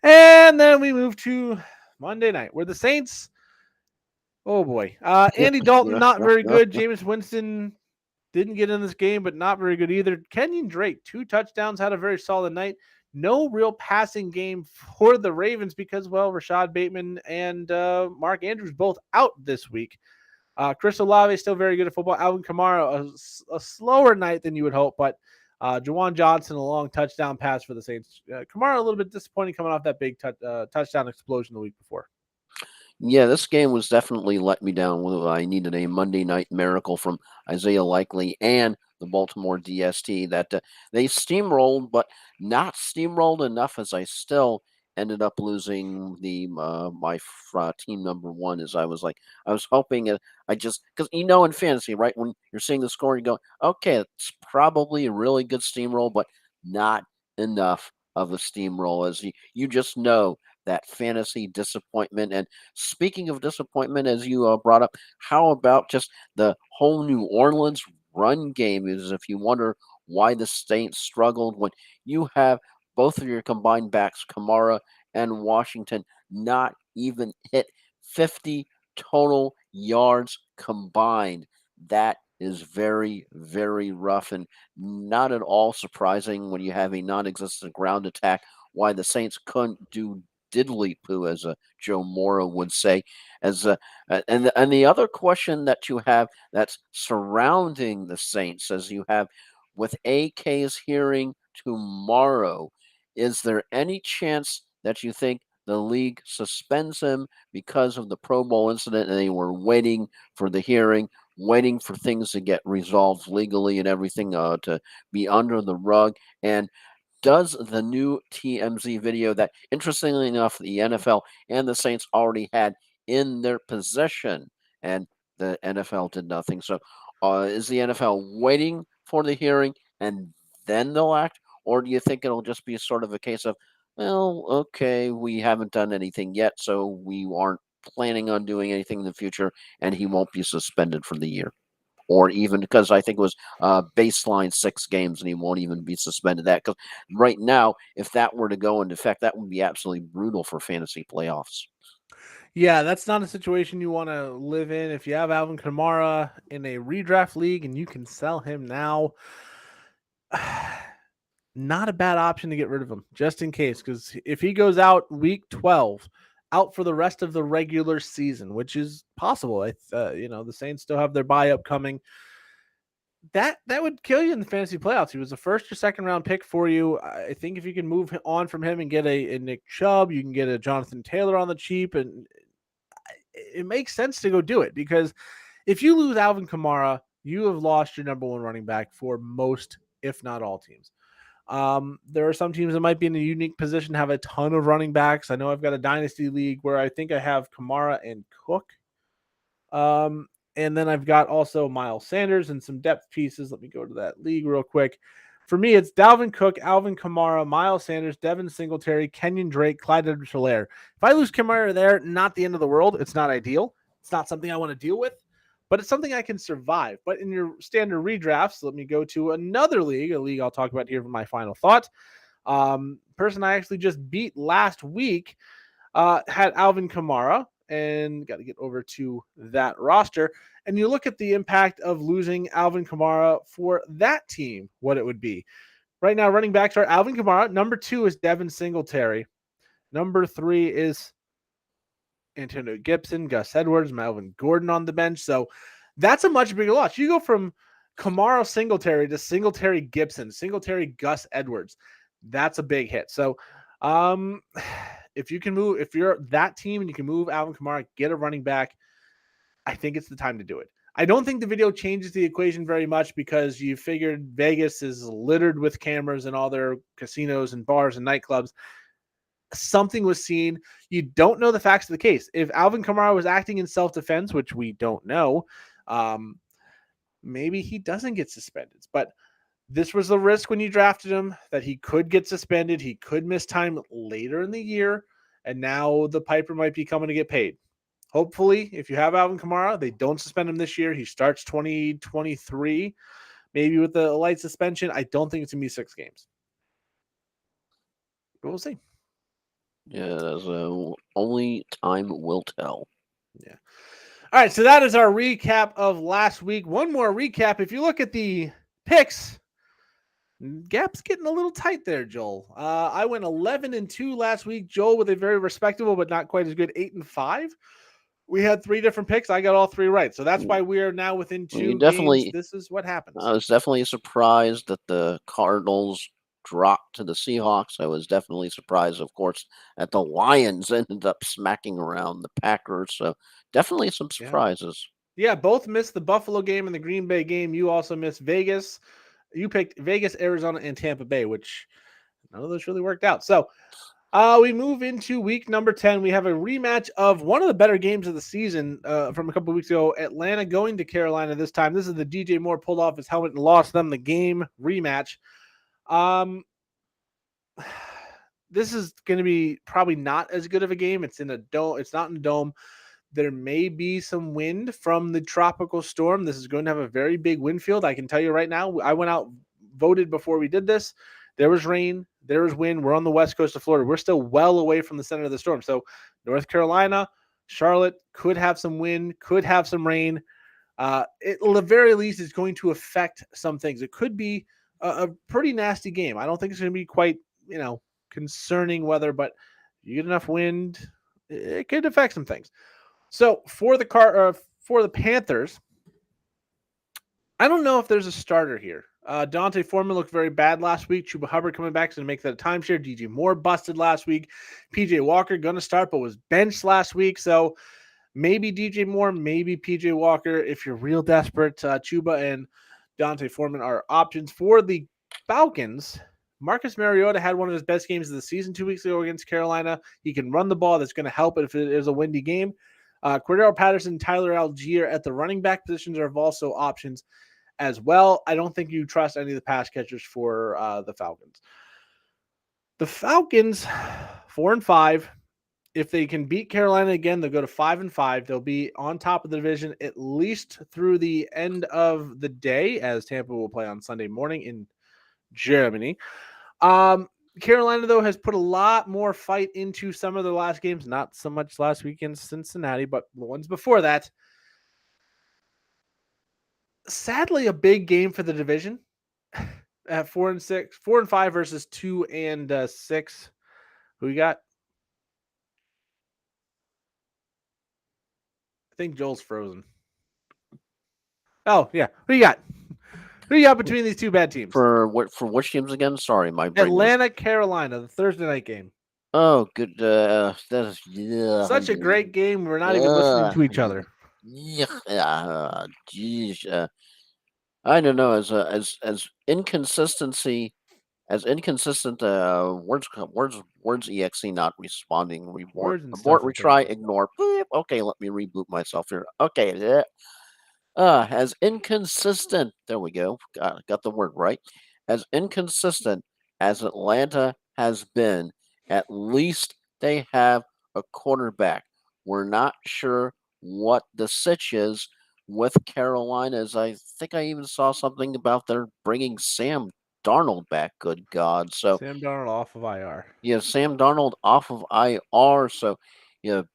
And then we move to Monday night, where the Saints, oh boy, Andy Dalton, not very good. Jameis Winston didn't get in this game, but not very good either. Kenyon Drake, 2 touchdowns, had a very solid night. No real passing game for the Ravens because, well, Rashad Bateman and Mark Andrews both out this week. Chris Olave still very good at football. Alvin Kamara, a slower night than you would hope, but Jawan Johnson, a long touchdown pass for the Saints. Kamara, a little bit disappointing coming off that big touchdown explosion the week before. Yeah, this game was definitely let me down. I needed a Monday night miracle from Isaiah Likely and the Baltimore DST that they steamrolled, but not steamrolled enough as I still ended up losing the team number one. As I was hoping I just because in fantasy, right, when you're seeing the score, you go, okay, it's probably a really good steamroll, but not enough of a steamroll as you just know that fantasy disappointment. And speaking of disappointment, as you brought up, how about just the whole New Orleans run game? Is if you wonder why the Saints struggled when you have both of your combined backs, Kamara and Washington, not even hit 50 total yards combined. That is very, very rough and not at all surprising when you have a non existent ground attack. Why the Saints couldn't do diddly poo, as Joe Mora would say. As and the other question that you have that's surrounding the Saints, as you have with AK's hearing tomorrow, is there any chance that you think the league suspends him because of the Pro Bowl incident and they were waiting for the hearing, waiting for things to get resolved legally and everything to be under the rug? And does the new TMZ video that, interestingly enough, the NFL and the Saints already had in their possession, and the NFL did nothing. So, is the NFL waiting for the hearing and then they'll act, or do you think it'll just be sort of a case of, well, okay, we haven't done anything yet, so we aren't planning on doing anything in the future, and he won't be suspended for the year? Or even because I think it was baseline 6 games and he won't even be suspended. That because right now, if that were to go into effect, that would be absolutely brutal for fantasy playoffs. Yeah, that's not a situation you want to live in. If you have Alvin Kamara in a redraft league and you can sell him now, not a bad option to get rid of him just in case. Because if he goes out week 12, out for the rest of the regular season, which is possible, the Saints still have their bye upcoming. That would kill you in the fantasy playoffs. He was a first or second round pick for you. I think if you can move on from him and get a Nick Chubb, you can get a Jonathan Taylor on the cheap, and it makes sense to go do it because if you lose Alvin Kamara, you have lost your number one running back for most, if not all, teams. There are some teams that might be in a unique position, have a ton of running backs. I know I've got a dynasty league where I think I have Kamara and Cook. And then I've got also Miles Sanders and some depth pieces. Let me go to that league real quick. For me, it's Dalvin Cook, Alvin Kamara, Miles Sanders, Devin Singletary, Kenyon Drake, Clyde Edwards-Helaire. If I lose Kamara there, not the end of the world. It's not ideal. It's not something I want to deal with. but it's something I can survive. But in your standard redrafts, let me go to another league, a league I'll talk about here for my final thought. Person I actually just beat last week had Alvin Kamara, and got to get over to that roster. And you look at the impact of losing Alvin Kamara for that team, what it would be. Right now, running backs are Alvin Kamara. Number 2 is Devin Singletary. Number 3 is Antonio Gibson, Gus Edwards, Melvin Gordon on the bench. So that's a much bigger loss. You go from Kamara Singletary to Singletary Gibson, Singletary Gus Edwards. That's a big hit. So if you can move, if you're that team and you can move Alvin Kamara, get a running back, I think it's the time to do it. I don't think the video changes the equation very much because you figured Vegas is littered with cameras in all their casinos and bars and nightclubs. Something was seen. You don't know the facts of the case. If Alvin Kamara was acting in self-defense, which we don't know, maybe he doesn't get suspended. But this was the risk when you drafted him, that he could get suspended. He could miss time later in the year. And now the Piper might be coming to get paid. Hopefully, if you have Alvin Kamara, they don't suspend him this year. He starts 2023, maybe with a light suspension. I don't think it's going to be 6 games. But we'll see. Yeah, only time will tell. Yeah. All right, so that is our recap of last week. One more recap. If you look at the picks, gap's getting a little tight there, Joel. I went 11-2 last week. Joel with a very respectable but not quite as good 8-5. We had 3 different picks. I got all 3 right. So that's why we are now within 2 games. This is what happens. I was definitely surprised that the Cardinals dropped to the Seahawks. I was definitely surprised, of course, that the Lions ended up smacking around the Packers. So definitely some surprises. Yeah, both missed the Buffalo game and the Green Bay game. You also missed Vegas. You picked Vegas, Arizona, and Tampa Bay, which none of those really worked out. So we move into week number 10. We have a rematch of one of the better games of the season from a couple of weeks ago. Atlanta going to Carolina this time. This is the DJ Moore pulled off his helmet and lost them the game rematch. This is going to be probably not as good of a game. It's in a dome. It's not in a dome. There may be some wind from the tropical storm. This is going to have a very big wind field. I can tell you right now, I went out, voted before we did this. There was rain. There was wind. We're on the west coast of Florida. We're still well away from the center of the storm. So North Carolina, Charlotte could have some wind, could have some rain. At the very least, it's going to affect some things. It could be a pretty nasty game. I don't think it's going to be quite, concerning weather, but you get enough wind, it could affect some things. So for the Panthers, I don't know if there's a starter here. Dante Foreman looked very bad last week. Chuba Hubbard coming back is going to make that a timeshare. DJ Moore busted last week. PJ Walker going to start, but was benched last week. So maybe DJ Moore, maybe PJ Walker. If you're real desperate, Chuba and Dante Foreman are options. For the Falcons, Marcus Mariota had one of his best games of the season 2 weeks ago against Carolina. He can run the ball. That's going to help if it is a windy game. Cordero Patterson, Tyler Algier at the running back positions are also options as well. I don't think you trust any of the pass catchers for the Falcons. The Falcons, 4-5. If they can beat Carolina again, they'll go to 5-5. They'll be on top of the division at least through the end of the day, as Tampa will play on Sunday morning in Germany. Carolina, though, has put a lot more fight into some of the last games. Not so much last week in Cincinnati, but the ones before that. Sadly, a big game for the division at 4-5 versus 2-6. Who you got? I think Joel's frozen. Oh, yeah. Who you got? Who you got between these two bad teams? For which teams again? Sorry, my brain Atlanta, Carolina, the Thursday night game. Oh, good. That is Such a great game. We're not even listening to each other. Yeah, geez. I don't know. As inconsistency, as inconsistent. Words exe not responding. Abort. Retry. Ignore. Beep. Okay, let me reboot myself here. Okay. As inconsistent. There we go. Got the word right. As inconsistent as Atlanta has been, at least they have a quarterback. We're not sure what the sitch is with Carolina. As I think I even saw something about they're bringing Sam Darnold back. Good God! So Sam Darnold off of IR. Sam Darnold off of IR. So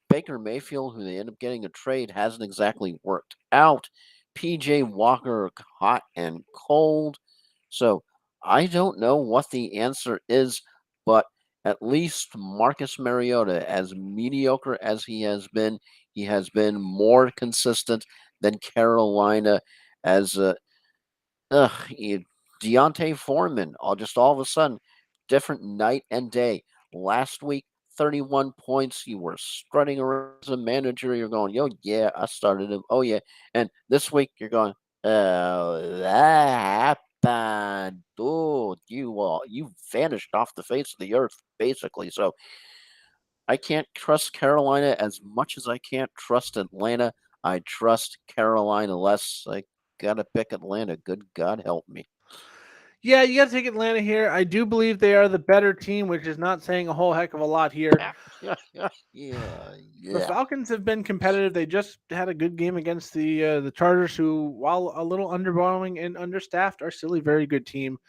Baker Mayfield, who they end up getting a trade, hasn't exactly worked out. PJ Walker hot and cold. So I don't know what the answer is, but at least Marcus Mariota, as mediocre as he has been more consistent than Carolina. As Deontay Foreman, all of a sudden, different night and day. Last week, 31 points. You were strutting around as a manager. You're going, yo, yeah, I started him. Oh, yeah. And this week, you're going, oh, that happened. Dude, you vanished off the face of the earth, basically. So I can't trust Carolina as much as I can't trust Atlanta. I trust Carolina less. I got to pick Atlanta. Good God help me. Yeah, you got to take Atlanta here. I do believe they are the better team, which is not saying a whole heck of a lot here. Yeah, The yeah. Falcons have been competitive. They just had a good game against the Chargers, who, while a little underwhelming and understaffed, are still a very good team.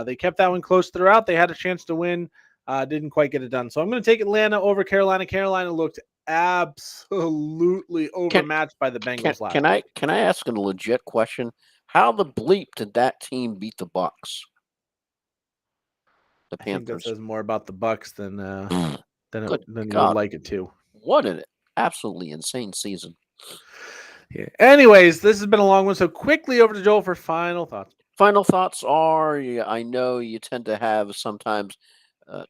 They kept that one close throughout. They had a chance to win, didn't quite get it done. So I'm going to take Atlanta over Carolina. Carolina looked absolutely Can overmatched by the can Bengals can last I week. can I ask a legit question? How the bleep did that team beat the Bucks, the I think that Panthers? says more about the Bucks Good than you would God, like it to. what an absolutely insane season! Yeah. Anyways, this has been a long one. So quickly over to Joel for final thoughts. Final thoughts are: I know you tend to have sometimes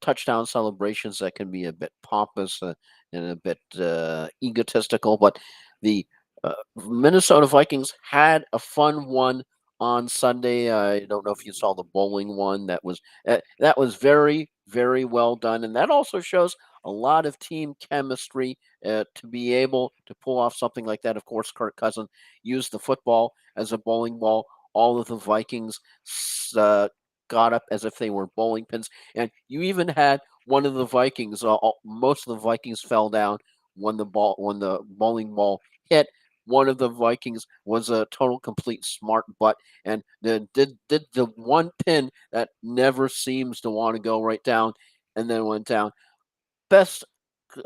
touchdown celebrations that can be a bit pompous and a bit egotistical, but the Minnesota Vikings had a fun one on Sunday. I don't know if you saw the bowling one. That was very very well done, and that also shows a lot of team chemistry to be able to pull off something like that. Of course, Kirk Cousins used the football as a bowling ball. All of the Vikings got up as if they were bowling pins, and you even had one of the Vikings. Most of the Vikings fell down when the bowling ball hit. One of the Vikings was a total complete smart butt, and did the one pin that never seems to want to go right down, and then went down. Best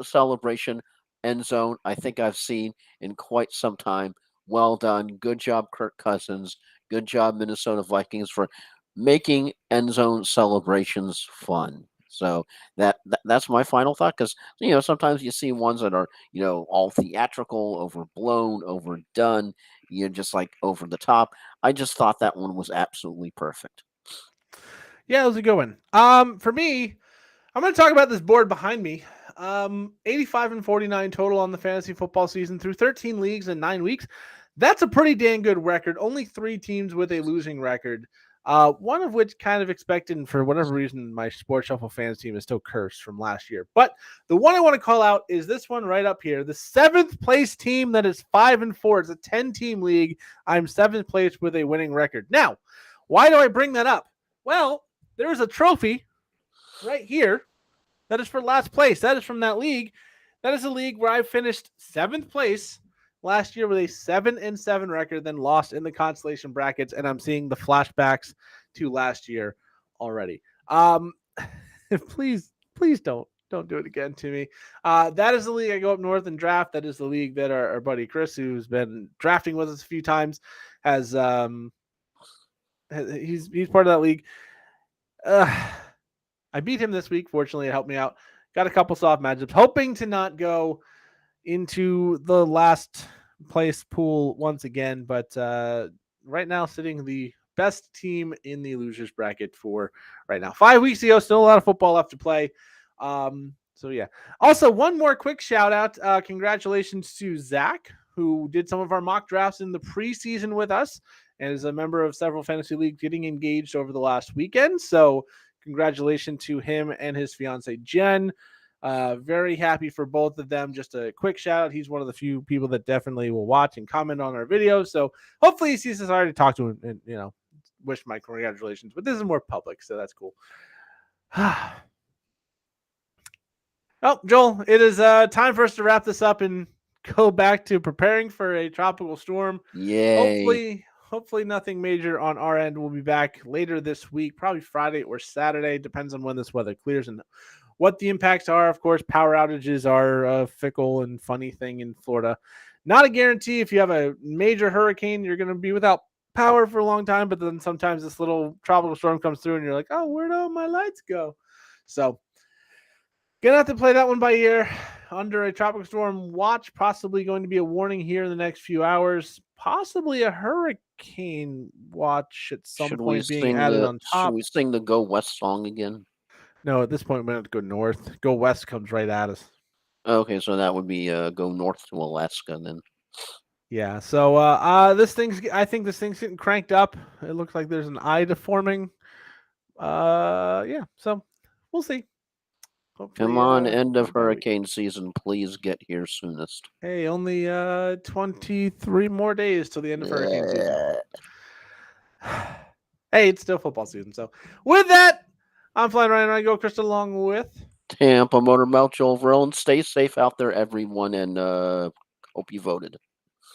celebration end zone I think I've seen in quite some time. Well done. Good job, Kirk Cousins. Good job, Minnesota Vikings, for making end zone celebrations fun. So that's my final thought, because sometimes you see ones that are all theatrical, overblown, overdone, just like over the top. I just thought that one was absolutely perfect. Yeah, it was a good one. For me, I'm going to talk about this board behind me. 85 and 49 total on the fantasy football season through 13 leagues in 9 weeks. That's a pretty dang good record. Only 3 teams with a losing record. One of which kind of expected, and for whatever reason, my Sports Shuffle fans team is still cursed from last year. But the one I want to call out is this one right up here. The 7th place team that is 5 and 4. It's a 10-team league. I'm 7th place with a winning record. Now, why do I bring that up? Well, there's a trophy right here that is for last place. That is from that league. That is a league where I finished 7th place last year with a 7-7 record, then lost in the consolation brackets, and I'm seeing the flashbacks to last year already. Please don't do it again to me. That is the league I go up north and draft. That is the league that our buddy Chris, who's been drafting with us a few times, has he's part of that league. I beat him this week. Fortunately, it helped me out. Got a couple soft matchups, hoping to not go into the last place pool once again. But right now, sitting the best team in the losers bracket for right now. 5 weeks ago, still a lot of football left to play. So yeah. Also, one more quick shout out. Congratulations to Zach, who did some of our mock drafts in the preseason with us and is a member of several fantasy leagues, getting engaged over the last weekend. So congratulations to him and his fiance Jen. Very happy for both of them. Just a quick shout out. He's one of the few people that definitely will watch and comment on our videos. So hopefully he sees this. I already talked to him and wish my congratulations. But this is more public, so that's cool. Oh, Joel, it is time for us to wrap this up and go back to preparing for a tropical storm. Yay. Hopefully nothing major on our end. We'll be back later this week, probably Friday or Saturday, depends on when this weather clears and what the impacts are. Of course, power outages are a fickle and funny thing in Florida. Not a guarantee. If you have a major hurricane, you're going to be without power for a long time, but then sometimes this little tropical storm comes through and you're like, oh, where'd all my lights go? So gonna have to play that one by ear. Under a tropical storm watch, possibly going to be a warning here in the next few hours, possibly a hurricane watch at some point being added on Should top. we sing the Go West song again? No, at this point we have to go north. Go west comes right at us. Okay, so that would be go north to Alaska then. Yeah, so I think this thing's getting cranked up. It looks like there's an eye deforming. Yeah, so we'll see. Hopefully, Come on, end of bye week. hurricane season. Please get here soonest. Hey, only 23 more days till the end of hurricane season. Hey, it's still football season. So with that, I'm Flying Ryan. I go Chris along with Tampa Motor Mouth Joel Verone. Stay safe out there, everyone, and hope you voted.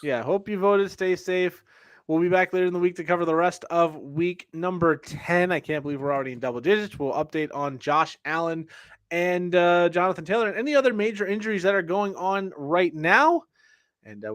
Yeah, hope you voted. Stay safe. We'll be back later in the week to cover the rest of week number 10. I can't believe we're already in double digits. We'll update on Josh Allen and Jonathan Taylor and any other major injuries that are going on right now. And